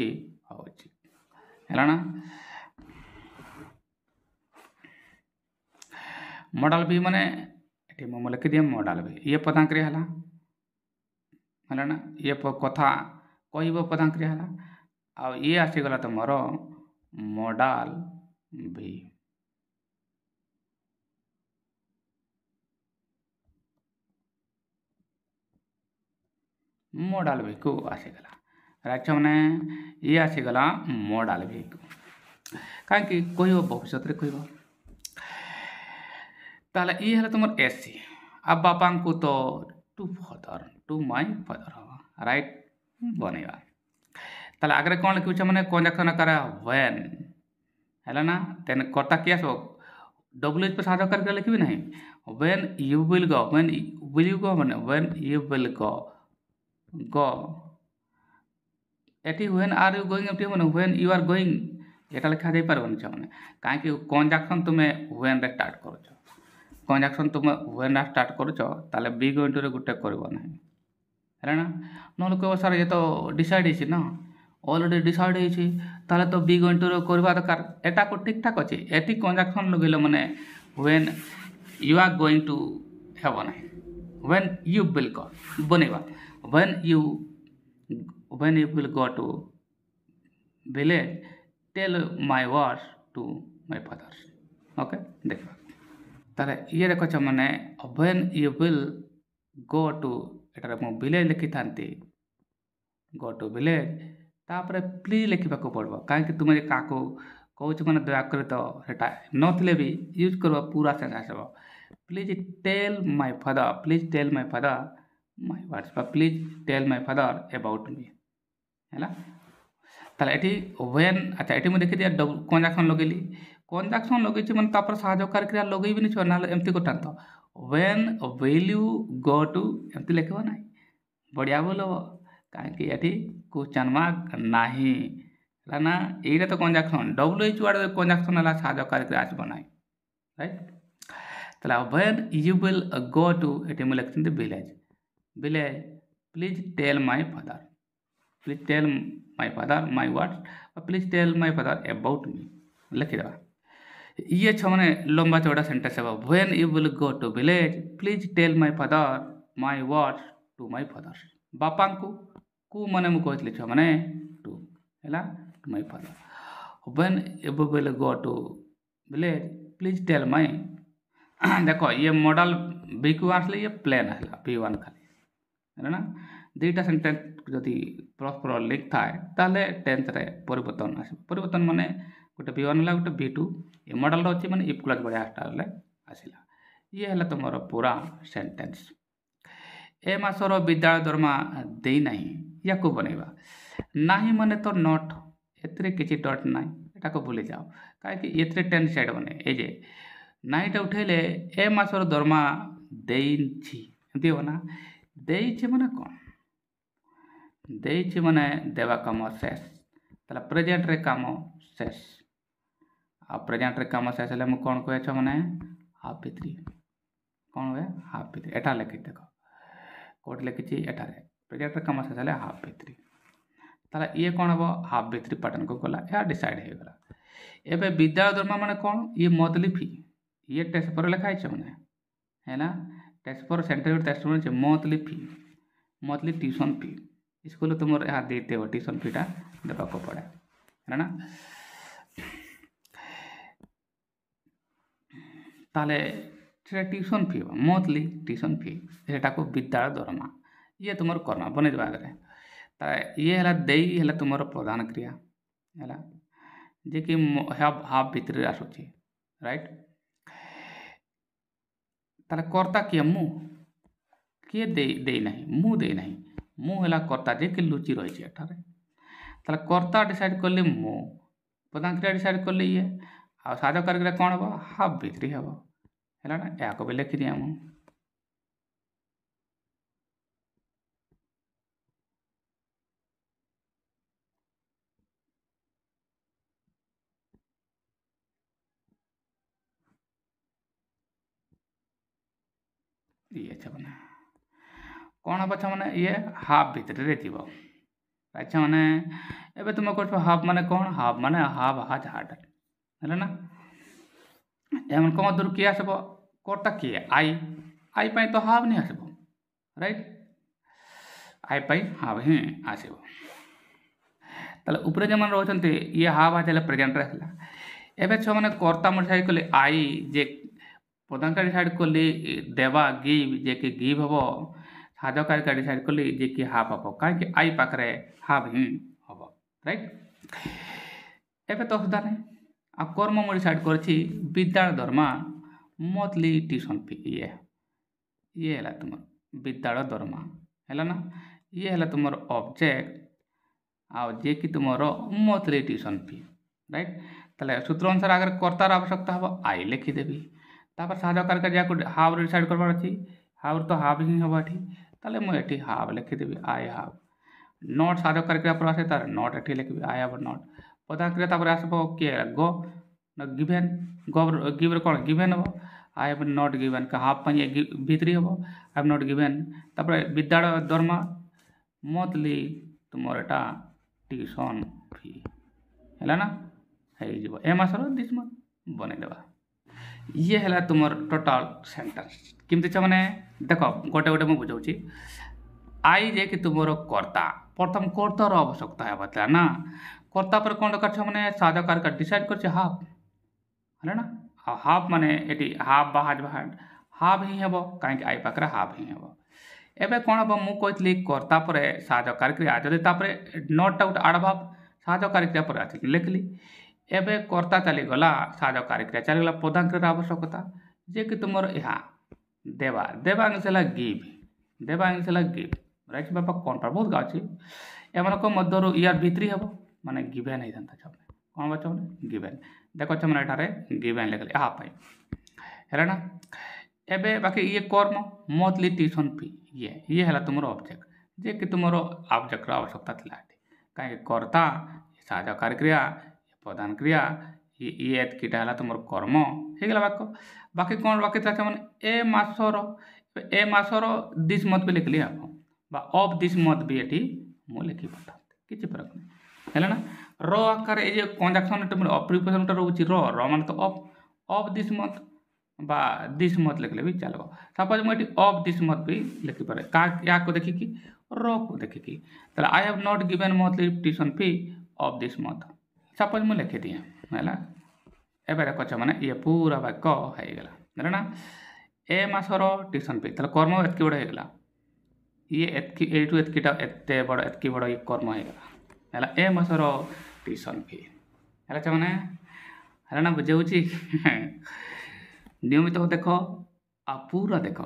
ହେଉଛି ହେଲା ନା ମଡ଼ାଲ୍ ବି ମାନେ ଏଠି ମୁଁ ଲେଖିଦିଏ ମଡ଼ାଲ୍ ବି ଇଏ ପଦାଙ୍କ୍ରିୟା ହେଲା ନା ଇଏ କଥା କହିବ ପଦାଙ୍କ୍ରିୟା ହେଲା ଆଉ ଇଏ ଆସିଗଲା ତୁମର ମଡ଼ାଲ୍ ବି ମଡ଼ାଲ୍ ଭିକୁ ଆସିଗଲା ରାଇଟ୍ ମାନେ ଇଏ ଆସିଗଲା ମଡ଼ାଲ୍ ଭିକୁ କାହିଁକି କହିବ ଭବିଷ୍ୟତରେ କହିବ ତାହେଲେ ଇଏ ହେଲା ତୁମର ଏସି ଆଉ ବାପାଙ୍କୁ ତ ଟୁ ମାଇ ଫାଦର ହେବ ରାଇଟ୍ ବନେଇବା ତାହେଲେ ଆଗରେ କ'ଣ ଲେଖୁଛ ମାନେ କଞ୍ଜାକ୍ସନ୍ ଆକାର ହ୍ୱେନ୍ ହେଲା ନା ଦେନ୍ କର୍ତ୍ତା କିଏ ଆସିବ WH पे साझा करके लिखी नहीं when you will go when will you go ମାନେ when you will go ଏଠି when are you going ଏଠି ମାନେ when you are going ଏଟା ଲେଖା ଯାଇପାରିବନି ଛୁଆମାନେ କାହିଁକି କଞ୍ଜାକ୍ସନ୍ ତୁମେ whenରେ ଷ୍ଟାର୍ଟ କରୁଛ କଞ୍ଜାକ୍ସନ୍ ତୁମେ whenରେ ଷ୍ଟାର୍ଟ କରୁଛ ତାହେଲେ ବି ଗୋଇଂଟୁରେ ଗୋଟେ କରିବ ନାହିଁ ହେଲା ନା ନହେଲେ କହିବ ସାର୍ ଇଏ ତ ଡିସାଇଡ଼୍ ହେଇଛି ନା ଅଲରେଡ଼ି ଡିସାଇଡ଼୍ ହେଇଛି ତାହେଲେ ତ ବି ଗୋଇଂଟୁରେ କରିବା ଦରକାର ଏଟାକୁ ଠିକ୍ ଠାକ୍ ଅଛି ଏଠି କଞ୍ଜାକ୍ସନ୍ ଲଗେଇଲେ ମାନେ when you are going to ହେବ ନାହିଁ when you will go ବନେଇବା when you will go to village tell my words to my father okay ଦେଖିବା ତାହେଲେ ଇଏ ଦେଖୁଛ ମାନେ when you will go to ଏଠାରେ ମୁଁ ଭିଲେଜ୍ ଲେଖିଥାନ୍ତି go to village ତାପରେ ପ୍ଲିଜ୍ ଲେଖିବାକୁ ପଡ଼ିବ କାହିଁକି ତୁମେ କାହାକୁ କହୁଛ ମାନେ ଦୟାକରି ତ ସେଟା ନଥିଲେ ବି ୟୁଜ୍ କରିବ ପୁରା ସେନ୍ସ ଆସିବ please tell my father my words ବା please tell my father about me ହେଲା ତାହେଲେ ଏଠି ହ୍ୱେନ୍ ଆଚ୍ଛା ଏଠି ମୁଁ ଦେଖିଦିଏ କଞ୍ଜାକ୍ସନ୍ ଲଗେଇଲି କଞ୍ଜାକ୍ସନ୍ ଲଗେଇଛି ମାନେ ତାପରେ ସାହାଯ୍ୟକାରୀ କ୍ରିୟା ଲଗେଇବିନି ଛୁଆ ନହେଲେ ଏମିତି କରିଥାନ୍ତ when will you go to ଏମିତି ଲେଖିବ ନାହିଁ ବଢ଼ିଆ ଭଲ ହେବ କାହିଁକି ଏଠି କ୍ୱେଶ୍ଚନ୍ ମାର୍କ ନାହିଁ ହେଲା ନା ଏଇଟା ତ କଞ୍ଜାକ୍ସନ୍ WH ୱାର୍ଡ଼ କଞ୍ଜାକ୍ସନ୍ ହେଲା ସାହାଯ୍ୟକାରୀ କ୍ରିୟା ଆସିବ ନାହିଁ ରାଇଟ୍ ତାହେଲେ when you will go to ଏଠି ମୁଁ ଲେଖିଛନ୍ତି village please tell my father my words please tell my father about me ଲେଖିଦେବା ଇଏ ଛୁଆମାନେ ଲମ୍ବା ଚଉଡ଼ା ସେଣ୍ଟେନ୍ସ ହେବ when you will go to village please tell my father my words to my father ବାପାଙ୍କୁ କୁ ମାନେ ମୁଁ କହିଥିଲି ଛୁଆମାନେ ଟୁ ହେଲା to my father when you will go to village please tell my ଦେଖ ଇଏ ମଡ଼ାଲ୍ ବିକୁ ଆସିଲେ ଇଏ ପ୍ଲେନ୍ ହେଲା V1 ଖାଲି ହେଲା ନା ଦୁଇଟା ସେଣ୍ଟେନ୍ସ ଯଦି ପରସ୍ପର ଲିଙ୍କ୍ ଥାଏ ତାହେଲେ ଟେନ୍ସରେ ପରିବର୍ତ୍ତନ ଆସିବ ପରିବର୍ତ୍ତନ ମାନେ ଗୋଟେ V1 ହେଲା ଗୋଟେ V2 ଏ ମଡ଼େଲ୍ର ଅଛି ମାନେ ଇଫ୍ କ୍ଲଜ୍ ଭଳିଆ ହେଲେ ଆସିଲା ଇଏ ହେଲା ତୁମର ପୁରା ସେଣ୍ଟେନ୍ସ ଏ ମାସର ବିଦ୍ୟାଳୟ ଦରମା ଦେଇନାହିଁ ୟାକୁ ବନେଇବା ନାହିଁ ମାନେ ତ ନଟ୍ ଏଥିରେ କିଛି ଡଟ୍ ନାହିଁ ଏଟାକୁ ଭୁଲିଯାଅ କାହିଁକି ଏଥିରେ ଟେନ୍ସ ସାଇଡ଼୍ ବନେ ଏଇ ଯେ ନାଇଁଟା ଉଠେଇଲେ ଏ ମାସର ଦରମା ଦେଇଛି ଏମିତି ହେବ ନା ଦେଇଛି ମାନେ କ'ଣ ଦେଇଛି ମାନେ ଦେବା କାମ ଶେଷ ତାହେଲେ ପ୍ରେଜେଣ୍ଟରେ କାମ ଶେଷ ଆଉ ପ୍ରେଜେଣ୍ଟରେ କାମ ଶେଷ ହେଲେ ମୁଁ କ'ଣ କୁହେ ମାନେ ହାଫ୍ V3 କ'ଣ ହୁଏ ହାଫ୍ V3 ଏଟା ଲେଖିଛି ଦେଖ କୋଉଠି ଲେଖିଛି ଏଠାରେ ପ୍ରେଜେଣ୍ଟରେ କାମ ଶେଷ ହେଲେ ହାଫ୍ V3 ତାହେଲେ ଇଏ କ'ଣ ହେବ ହାଫ୍ V3 ପାଟର୍ନକୁ ଗଲା ଏହା ଡିସାଇଡ଼୍ ହେଇଗଲା ଏବେ ବିଦ୍ୟାଳୟ ଦରମା ମାନେ କ'ଣ ଇଏ ମନ୍ଥଲି ଫି ଇଏ ଟେକ୍ସଟ ପରେ ଲେଖା ହେଇଛି ମାନେ ହେଲା ଟେକ୍ସଟ ପରେ ସେଣ୍ଟେନ୍ସ ଟେକ୍ସଟ ଅଛି monthly fee monthly tuition fee school ତୁମର ଏହା ଦେଇଥିବ ଟ୍ୟୁସନ୍ ଫିଟା ଦେବାକୁ ପଡ଼େ ହେଲା ନା ତାହେଲେ ସେଟା tuition fee monthly tuition fee ସେଟାକୁ ବିଦ୍ୟାଳୟ ଦରମା ଇଏ ତୁମର କର୍ମା ବନେଇଦେବା ଆଗରେ ये है देई है तुम प्रधान क्रिया है जे कि हाफ भितर आसुची राइट ताले कर्ता किए मु किए दे नहीं मु दे नहीं मु है कर्ता जे कि लुचि रही ताले कर्ता डिसाइड कले मु प्रधान क्रिया डिसाइड कले ये आ साधक क्रिया कौन हम हाफ भितर हम है ना या भी लिखी दिया मु ये मैंने कौन हम मैंने ये हाफ भितर अच्छा मैंने एबे तुम कह हाफ माने कौन हाफ माने हाफ हाज हार्ट है ना एमन कम दूर किए आसब कर्ता किए आई आई पाई तो हाफ नहीं आसब राइट आई पाई हाफ ही आसब ताले ऊपर जो मैंने रोचते ये हाफ आज प्रेजेंट रहा एवं छो मैंने कर्ता डिसाइड कले आई जे प्रधान कार्य डिसाइड कली देवा गिव जे कि गिव हम साधक कार्य डिसाइड कली जे कि हाफ हम कहीं आई पाखे हाफ ही हम राइट एवं तो असुविधा नहीं आ कर्म मुझे डिसाइड कर विद्यालय दरमा मंथली ट्यूशन फी ये है तुम विद्यालय दरमा है ना ये है तुम ऑब्जेक्ट आ जे कि तुम मंथली ट्यूशन फी राइट ताले सूत्र अनुसार अगर कर्तार आवश्यकता हम आई लिखिदेवी तापर साधक कार्य जहाँ हाफ डिसाइड करवार अच्छी हाफ तो हाफ ही हम ये मुझे हाफ लिखिदेवी आई हाफ नट साधक कार्य पर आसे तार नट ये लिखी आई हाव नट प्रधान क्रिया आसब किए गो गिभेन गो गिव कौन गिभेन हम आई हाव नट गिभेन का हाफ भितरी हम आई हाव नट गिभेन विद्यालय दरमा मंथली तुम एटा ट्यूशन फी है ना ए मासर दिस मंथ बनईदेवा ये है तुम टोटाल सेंटेंस किमती मैंने देख गोटे गोटे मुझे बुझाऊँ आई जे कि तुम कर्ता प्रथम कर्तार आवश्यकता है बता ना कर्ता पर कौन दरकार मैंने साधक कार्य डिसाइड कर हाफ है ना हाफ माने ये हाफ बाहाज बाहाज हाफ ही हम कहीं आई पाखे हाफ ही हम एवं कौन हम मुझे कर्ता पर साधक कार्य जदि नटा गोटे आड़भाव साधक कार्य पर लिखली एवं कर्ता चलीगला साधक कार्य चलीगला प्रधान क्रिया आवश्यकता जे कि तुम यहाँ देवा देवा इंग्लिश गिव देवा इंग्लिश गिव राइट बापा कौन पर बहुत गाँची एम मध्य यार भितरी हम माने गिवेन ही था कौन बच्चा मैंने गिवेन देख मैंने ये गिवेन लिखली हाफ है ना एबे बाकी ये कर्म मंथली ट्यूशन फी ये है तुम ऑब्जेक्ट जे कि तुम ऑब्जेक्ट आवश्यकता थी कहीं कर्ता साधक कार्य प्रधान क्रिया ये एतकीटा है तुम कर्म होगा वाक्य बाकी कौन बाकी मैंने ए मासर दिस मंथ भी लिखली आप ऑफ दिस मंथ भी ये मुझे लिखी पता किसी फरक नहीं है ना रो आकार ये कंजक्शन प्रिपोजिशन रोचे रो मान तो ऑफ दिस मंथ बा दिस मंथ लिखले भी चलो सपोज मुझे ऑफ दिस मंथ भी लिखी पारे क्या को देखिकी रो को देखिकी I have not given monthly tuition fee of this month suppose मुझे लिखी दिए है एवं देख मैंने ये पूरा वाक्य होगा ना ए मासर ट्यूशन फी तेल कर्म एतकी बड़ होगा ये एतकीटा एत बड़ एतकी बड़ ये कर्म होगा है ए मासर ट्यूशन फी है मैंने है ना बुझे नियमित तो देख आ पूरा देख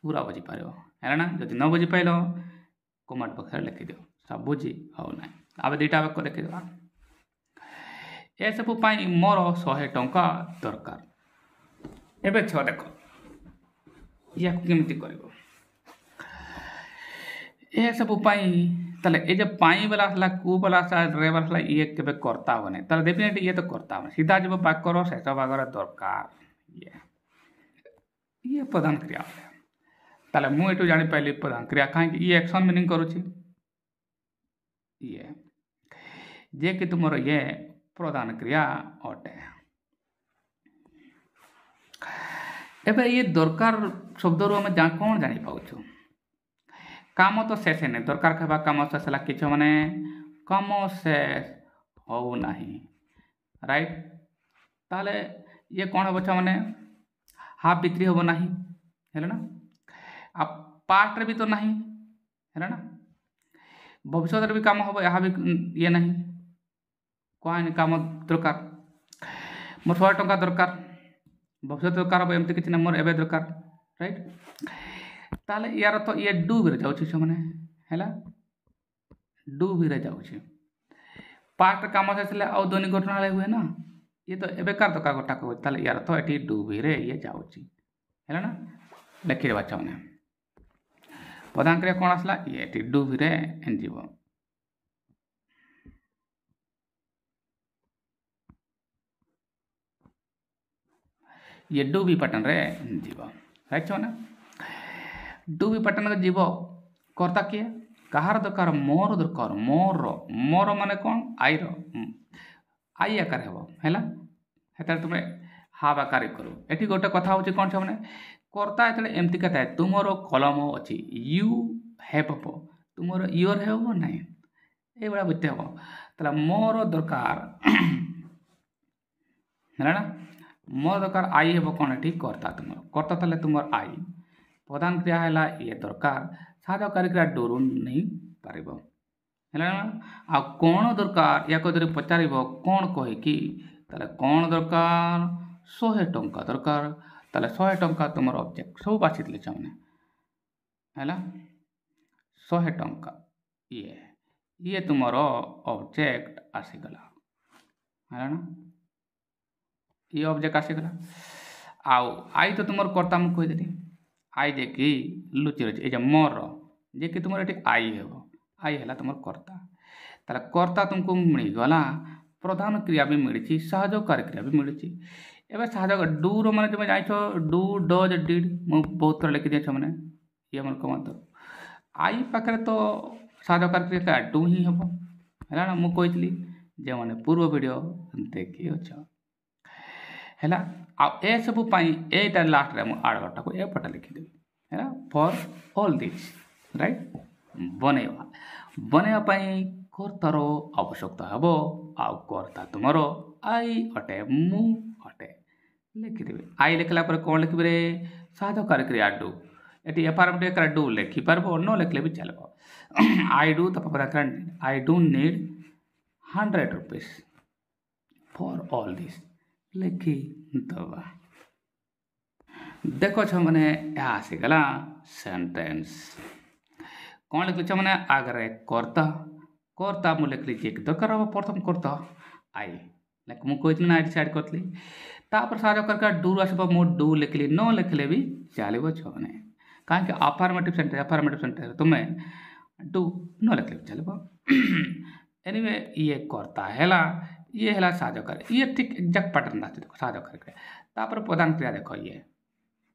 पूरा बुझीपार है ना जब न बुझीपाल कमेंट बक्स में लिखिद सब बुझी हो ना आब दुटा वाक्य देखीदा ए सब मोर 100 टंका दरकार एबे छ देख या केमती कर ए सब ताले ये जब पाई वाला आसला कु वाला आसला रे वाला आसला ये केबे करता होने ताले डेफिनेटली ये तो करता होने सीधा जब वाक्यर शेष भाग दरकार ये प्रधान क्रिया ताले मु एटू जानि पाइली प्रधान क्रिया कहीं ये एक्शन मीनिंग करूची ये जे कि तुम ये प्रधान क्रिया अटे एबे ये दरकार शब्द रू आम कौन जानी पाऊँ काम तो शेष नहीं दरकार कहवा काम शेष है कि मैंने कम शेष हो नहीं राइट ताले ये कौन हम मैंने हाफ बिक्री हम ना है ना आ पास्ट भी तो नहीं है ना भविष्य भी काम हम यह भी ये ना कौन कम दरकार मोर 100 टंका दरकार भविष्य दरकार हम एमती किसी मोर एवं दरकार राइट ताले यार तो ये डू भी जाऊँ से मैंने है डू भी जाऊँ पास्ट कम से आउ दैनिक घटना हुए ना ये तो एबेकार दरकार गोटा कह यार तो ये डू भी ये जाऊँगी ना लिखी बाचा मैंने प्रधान क्रिया कौन आसला ये डू भी जीव ये डू भी पटन रे जीव राइट ना डू भी पटन जीव कर्ता किए कहार दरकार मोर दरकार मोर माने कौन आई आई आकार है तुम हाव आकार करू ये गोटे कथा हूँ कौन से मैंने कर्ता ये एमती कहता है तुमर कलम अच्छी यू हैव तुमर योर हैव ना ये बुझते हम तो मोर दरकार है ना मोर दरकार आई हे कौन ये कर्ता तुम तुम आई प्रधान क्रिया है ये दरकार साधकारी क्रिया डोरू नहीं पार है आ कौन दरकार या कदर पचार कौन कहीकि कौन दरकार 100 टंका दरकार 100 टंका तुम ऑब्जेक्ट सब बाछी मैंने है 100 टंका ये तुम ऑब्जेक्ट आसीगला है ना ये ऑब्जेक्ट आसीगला आउ आई तो तुम कर्ता मुझे कहीदेली आई जे कि लुचि रही है मोर जे कि तुम ये आई है तुम कर्ता ताले कर्ता तुमको मिलगला प्रधान क्रिया भी मिली सहयोगकारी क्रिया भी मिली एवं सहयोग डू रे तुम जान डू डज डिड मुझे बहुत थोड़ा लिखी दिए मैंने ये मन कमात आई पाखे तो सहयोगकारी क्रिया डू ही हम है ना मुझे कही जे मैंने पूर्व वीडियो देखी अच्छ है ए सब यहाँ लास्ट रे आड़गटा को एपटे लिखिदेवी है फॉर ऑल दिस राइट बनवाई कर्तार आवश्यकता हम आर्ता तुम आई अटे मु अटे लिखिदेवी आई लिखला कौन लिखे सहयोगकारी क्रिया डू ये एफर्मेटिव डू लिखिपार न लिखले भी चलो I do I do need 100 rupees for all this लिखी दबा देख मैंने यहाँ आसीगला सेंटेंस कौन लिख मैंने आगे कर्ता कर्ता मुझे लिखली जे दरकार हम प्रथम कर्ता आई लाइक मुझे ना डिसाइड करी तापर सारे करके डू आसब मु डू लिखली न लिखले भी चलो मैंने कहीं अफर्मेटिव सेंटेंस तुम्हें डू न लिखले भी चलो एनीवे ये कर्ता है ये है सहयोगकारी ये ठीक एक्जाक्ट पैटर्न आते देखो सहयोगकारी तापर प्रधान क्रिया देख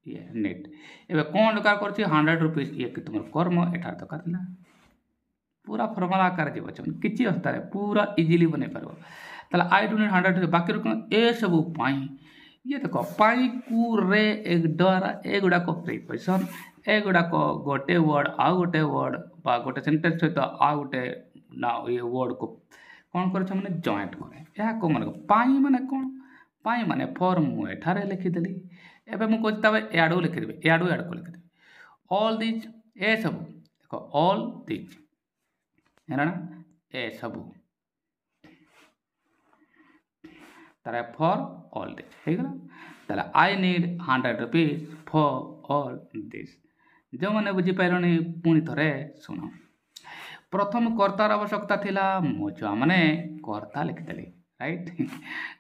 ये नेट एवं कौन दरकार कर 100 रुपीज ये कि तुम कर्म एठार दरकार था पूरा फर्मुला आकार जीव किसी अवस्था पूरा इजिली बन पार आई डू नीड 100 बाकी ए सब ये देख पाई कु रे एक द्वारा एगुड़ाक प्रिपोजिशन एगुड़ाक गोटे वर्ड आउ गोटे वर्ड बा गोटे सेंटेंस सहित आउ गोटे ना ये वर्ड को कौन कर मैंने जॉइंट करे यह को मन पाई माने कौन पाई माने फॉर मु एठारे लिखिदेली एबे मु कहता याडू लिखिदेबे याडू याड को लिखिदेबे ऑल दिस ए सब देखो ऑल दिस है ना ए सब तारा फॉर ऑल दिस है गला ताला I need 100 rupees for all this जो मैंने बुझी पाइलनी पुणी थरे सुनो प्रथम कर्तार आवश्यकता थिला मो छुआ मैंने कर्ता लिखिदेली राइट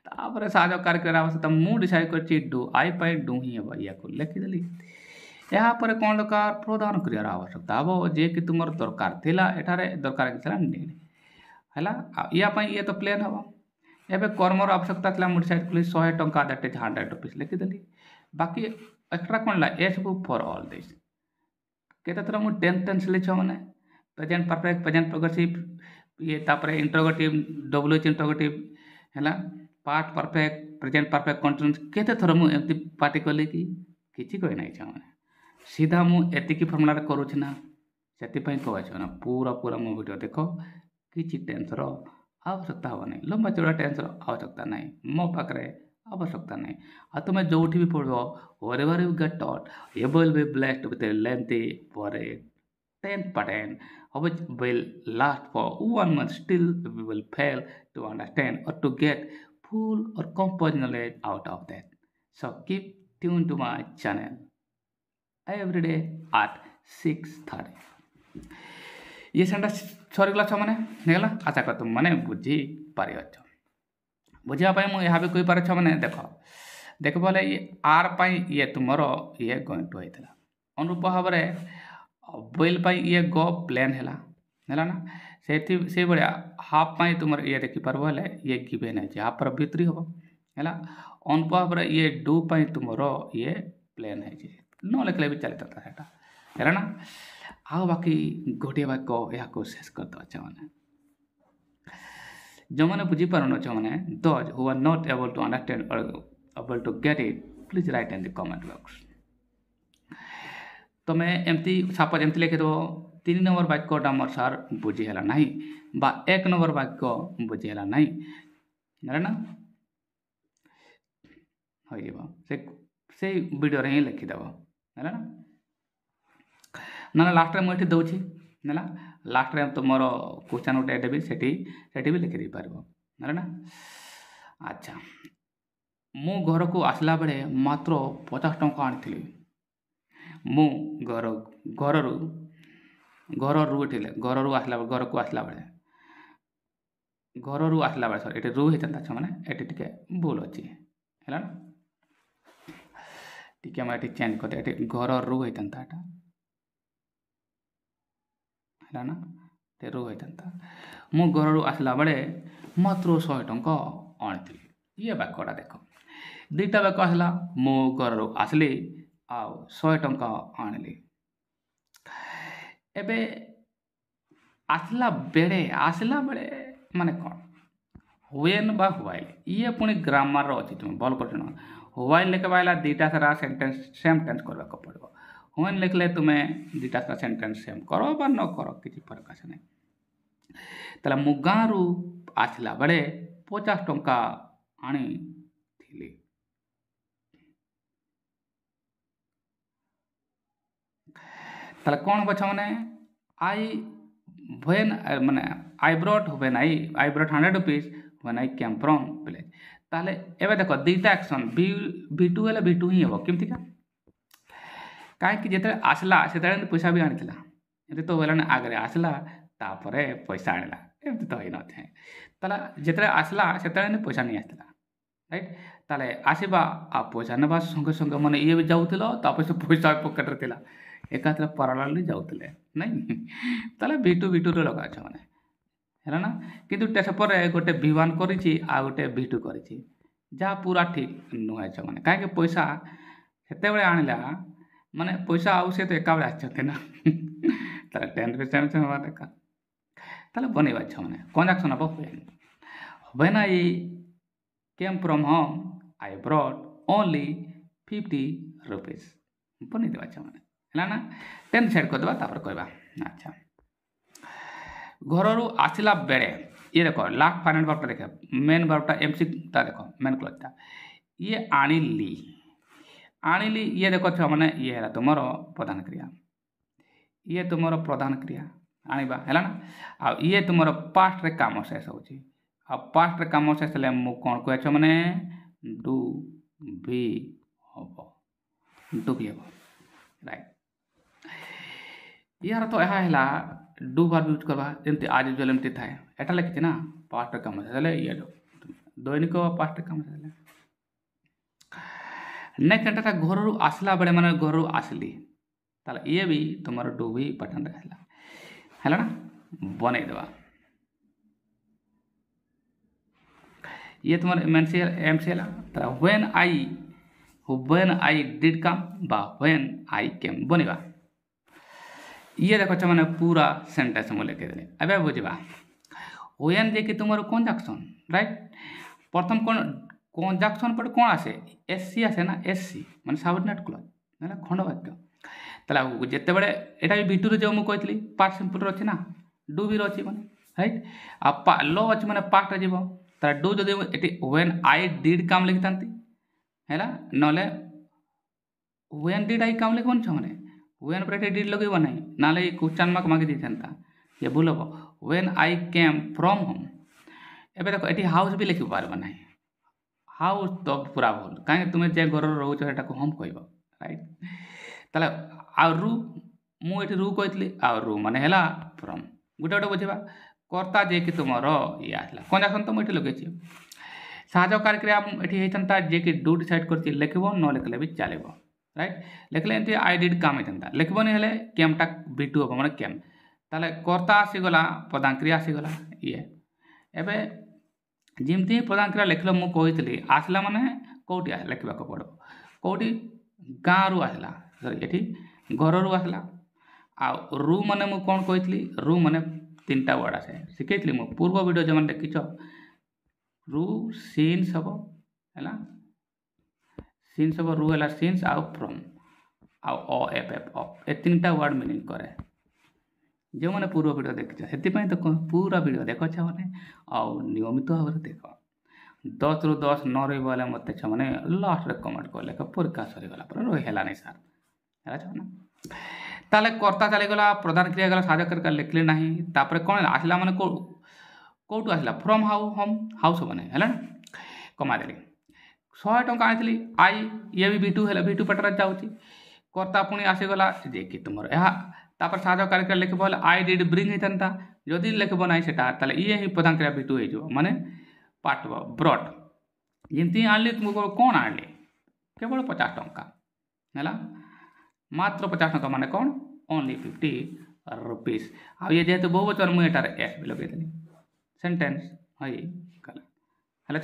तापर सहयोगकारी क्रिया आवश्यकता मु डिसाइड कर do I pi do he हम या को लिखिदेली यापर कौन दरकार प्रधान क्रियार आवश्यकता हम जे कि तुम दरकार थिला एठारे दरकार नीड है या ये तो प्लेन हम एवं कर्मर आवश्यकता थी मुझे डिसाइड कली 100 टंका दैट इज 100 रुपीज लिखिदेली बाकी एक्स्ट्रा कौन ला ए सब फॉर ऑल दिस केते थर मुझे टेंस लिख मैंने प्रेजेंट परफेक्ट प्रेजेंट प्रोग्रेसिव ये तापर इंटरोगेटिव डब्ल्यूएच इंटरोगेटिव है past perfect present perfect continuous केते थर मुझे एमती पार्टी कली कि किसी कही ना मैंने सीधा मुझे फर्मुला करुँच ना से कहना पूरा पूरा मो वीडियो देख किसी टेन्सर आवश्यकता हम नहीं लंबा चौड़ा टेन्सर आवश्यकता नहीं मो पाखे आवश्यकता नहीं आ तुम जो भी पढ़ो wherever you get taught you will be blessed with a lengthy for a 10 pattern which will last for 1 month. Still, we will fail to understand or to get full or complete knowledge out of that. So keep tuned to my channel every day at 6:30. ये sentence सरीगला छो माने नेगला आशा कर तुम माने बुझी पारि अछ बुझिया पाई मु यहाँ भी कोई पारे छो माने देख बोले ये आर पाई ये तुमरो ये गोइंग टू होइतला अनुरूप भाव रे बोइल पाई ये गो प्लेन हैला ना से बड़िया हाफ पाई तुम ये देखि परबो हले ये गिवन है हाफ पर भीतरी हो हैला अनुरूप भाव रे ये डू पाई तुमरो ये प्लेन है जे न लिखले भी चलता था सेटा हैला ना आओ बाकी गोटे वाक्य या को शेष कर दो अच्छा माने जो मैंने बुझी पारन अच्छा माने those who are not able to understand और able to get it please write in the comment box तो मैं एमती सपोज एमती लिखे दो 3 नंबर वाक्यटा मोर सार बुझी हैला नहीं बा 1 नंबर वाक्य बुझी हैला नहीं ना होई जेबो से वीडियो रे लिखि देबो हैला ना लास्ट रे मुझे दौची ना लास्ट रे तुम क्वेश्चन गोटे देवी सेठी भी लिखि पारबो ना अच्छा मु घर को आसला बेले मात्र 50 टंका आनी मु घर रू आसला घर को आसला बेले सॉरी एटे रू होता अच्छा माने एटे टिके भूल अच्छी है टिके मैं चेंज कर दे घर रू होता ना ते रू होता मु घर आसला बेले मात्र 100 टंका आनी ये वाक्यटा देख दुईटा वाक्य आसला मु घर आसली आ 100 टंका आनली एबे आसला बेले माने कौन हुएन बा हुआइल ये पुणी ग्रामर अच्छी तुम भल कर हुआइल लिखे बाइला दुईटा सारा सेंटेंस सेम टेंस करवा को पड़ो हुएन लिखले तुम्हें दुईटा सारा सेंटेंस सेम करो बा न करो किसी फर्क आसे नहीं ताला मु गाँरु आसला बेले 50 टंका आनी थिली ताला कौन बच्चा माने आई when माने I brought I brought 100 rupees when I came from village ताले एबे देखो दुईटा एक्शन V2 हेले V2 ही हेबो केमति का काहे कि जेते आसला सेते पैसा भी आनितला एते तो वेला ने आगरे आसला तापरे पैसा आनिला एमति तो होई न थे ताला जेते आसला सेते पैसा नहीं आसला राइट ताले आसीबा आ पैसा नेबा संगे संगे माने ये भी जाउतलो तापर से पैसा पॉकेट रे तिला एकात्र पैरेलल जाउतले नहीं ताले V2 रे लगा छ माने हैला ना किंतु टेसपर गोटे V1 करिछि आ गोटे V2 करिछि जा पूरा ठीक नुहे छ माने काहे के पैसा सेते बेले आनिला माने पैसा आउ से तो एका बेले आछते ना ताले 10% से हवा देखा ताले बनेबा छ माने कंजक्शन अब when I came from home I brought only 50 rupees बने देबा छ माने हैला ना 10 सेट कर देबा तापर कहबा अच्छा घर आसला बेले ये देखो लास्ट फाइनल वर्बटा देखो मेन वर्बटा एमसी ता देखो मेन क्लॉजटा ये आनिली ये देखो छ माने ये है तुमर प्रधान क्रिया ये तुमर प्रधान क्रिया आनिबा हैला ना आ ये तुमर पास्ट रे काम शेष होची आ पास्ट रे काम शेष ले मु कोन कहै छ माने डू बी हबो राइट यार तो यह हैला डू वर्ब यूज करवा एमती आज यूजुअल एमती थाए एटा लिखिते ना पास्ट काम हेले ये दैनिक पास्ट काम हेले नेक्स्ट एटा घर आसला बेले माने घर आसली ताला ये भी तुमर डू भी पठन रहला हैला ना बने देबा ये तुम्हारे एमसीएल ताला व्हेन आई डिड कम बा व्हेन आई केम बनेबा ये देखो मैंने पूरा सेंटेंस में लिखे देले अबे बुझबा व्हेन जे कि तुमर कंजक्शन राइट प्रथम कंजक्शन पर कौन आसे एससी आसे ना एससी माने सबऑर्डिनेट क्लॉज ना खंड वाक्य तला जेते बडे एटा भी V2 रे जो मु कहतली पास्ट सिंपल रो अछि ना डू भी रो अछि माने राइट आ लो अछि माने पास्ट रे जीवो तला डू जदि एटी व्हेन आई डिड काम लिखतांती हैला नले व्हेन डिड आई काम लिखबन छ माने वेन पर ये डिड लगेब ना ना क्वेश्चन मार्क मागी देता ये भूल हम when I came from home एबे देखो ये हाउस भी लिखि पार ना हाउस तो पूरा भूल कहीं तुम्हें जे घर रोच को होम कह राइट ताले आ रु मुझे रु कही आ रु माने है फ्रॉम गोटे गोटे बुझा कर्ता जे कि तुम ये आसला कंजाक्शन तो मुझे लगे साहय क्रिया ये होता जे कि डू डिसाइड कर लिख न लिखले भी चलो राइट लिखले एमती आई डिड काम होता लिखबनी हेले केमटा B2 हम मैंने केम ताले कर्ता आसीगला प्रधान क्रिया आसीगला ये एबे जमती प्रधान क्रिया लिखल मुझे आसला माने कौटी लिखा पड़ो कौटी गाँ रु आसला सॉरी ये घर रु आसला आ रु माने मु कौन कही रु माने 3टा वर्ड आसे शिखई मु पूर्व वीडियो जो देखिच रु सीन्स हम है सीन्स हम रु है सीन्स आउ फ्रॉम आउ एफ ए 3टा वर्ड मीनिंग करे जो मैंने पूर्व वीडियो देखिए से तो पूरा वीडियो देख मैंने आउ नियमित भाव में देख 10 ରୁ 10 न रही मत मैंने लास्ट रे कमेंट कले परीक्षा सरीगला पर रही है नहीं सार है ताले कर्ता चलीगला प्रधान क्रिया गला साहय लिखले ना तापर कौन आसला मैंने कौटू आसला फ्रॉम होम हाउस मैंने है कमादेली 100 टंका आनी आई ये भी B2 है B2 पेटर जाऊँगी कर्ता पुणी आसीगला जे कि तुम तापर साहय कार्य लिखब आई डिड ब्रिंग होता जदि लिखब ना से ये ही प्रधान क्रिया B2 हो माने पार्ट ब्रॉट जमी आनली तुमको कौन आनली केवल 50 टंका है मात्र 50 टंका माने कौन ओनली 50 रुपीज आ ये जेहेतु बहुवचन मुझे एस भी लगे सेंटेंस है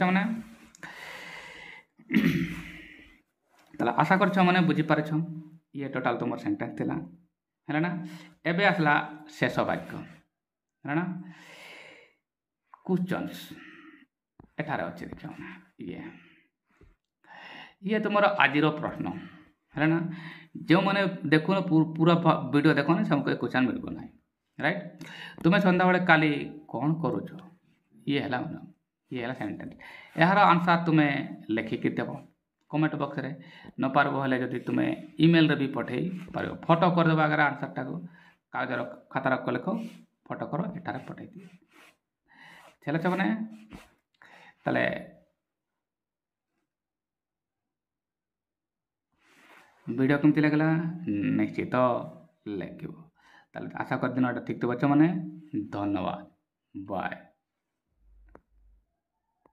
मैंने ताला आशा कर मैंने बुझीपार ये टोटाल तुम सेंटेंस थिला है ना एबे आसला शेष वाक्य है ना क्वेश्चंस एठारे अच्छे देख ये तुम आज प्रश्न है ना जो मैंने देखो पूरा वीडियो देख ना सबको क्वेश्चन मिल ना राइट तुम्हें सन्दा बेले काली कौन करुच ये है सेंटेंस यार आंसर तुम्हें लिखिकी देव कमेंट बॉक्स रे न पार्ब हेले जदि तुम्हें ईमेल रे भी पठे पार फोटो करदेव आगे आंसरटा को कागजर खातार लिख फोटो कर एठार पठे दिए चलो मैंने ताले वीडियो कमती लगला निश्चित लिख आशा कर दिन ठीक तो बच्चा मैंने धन्यवाद बाय।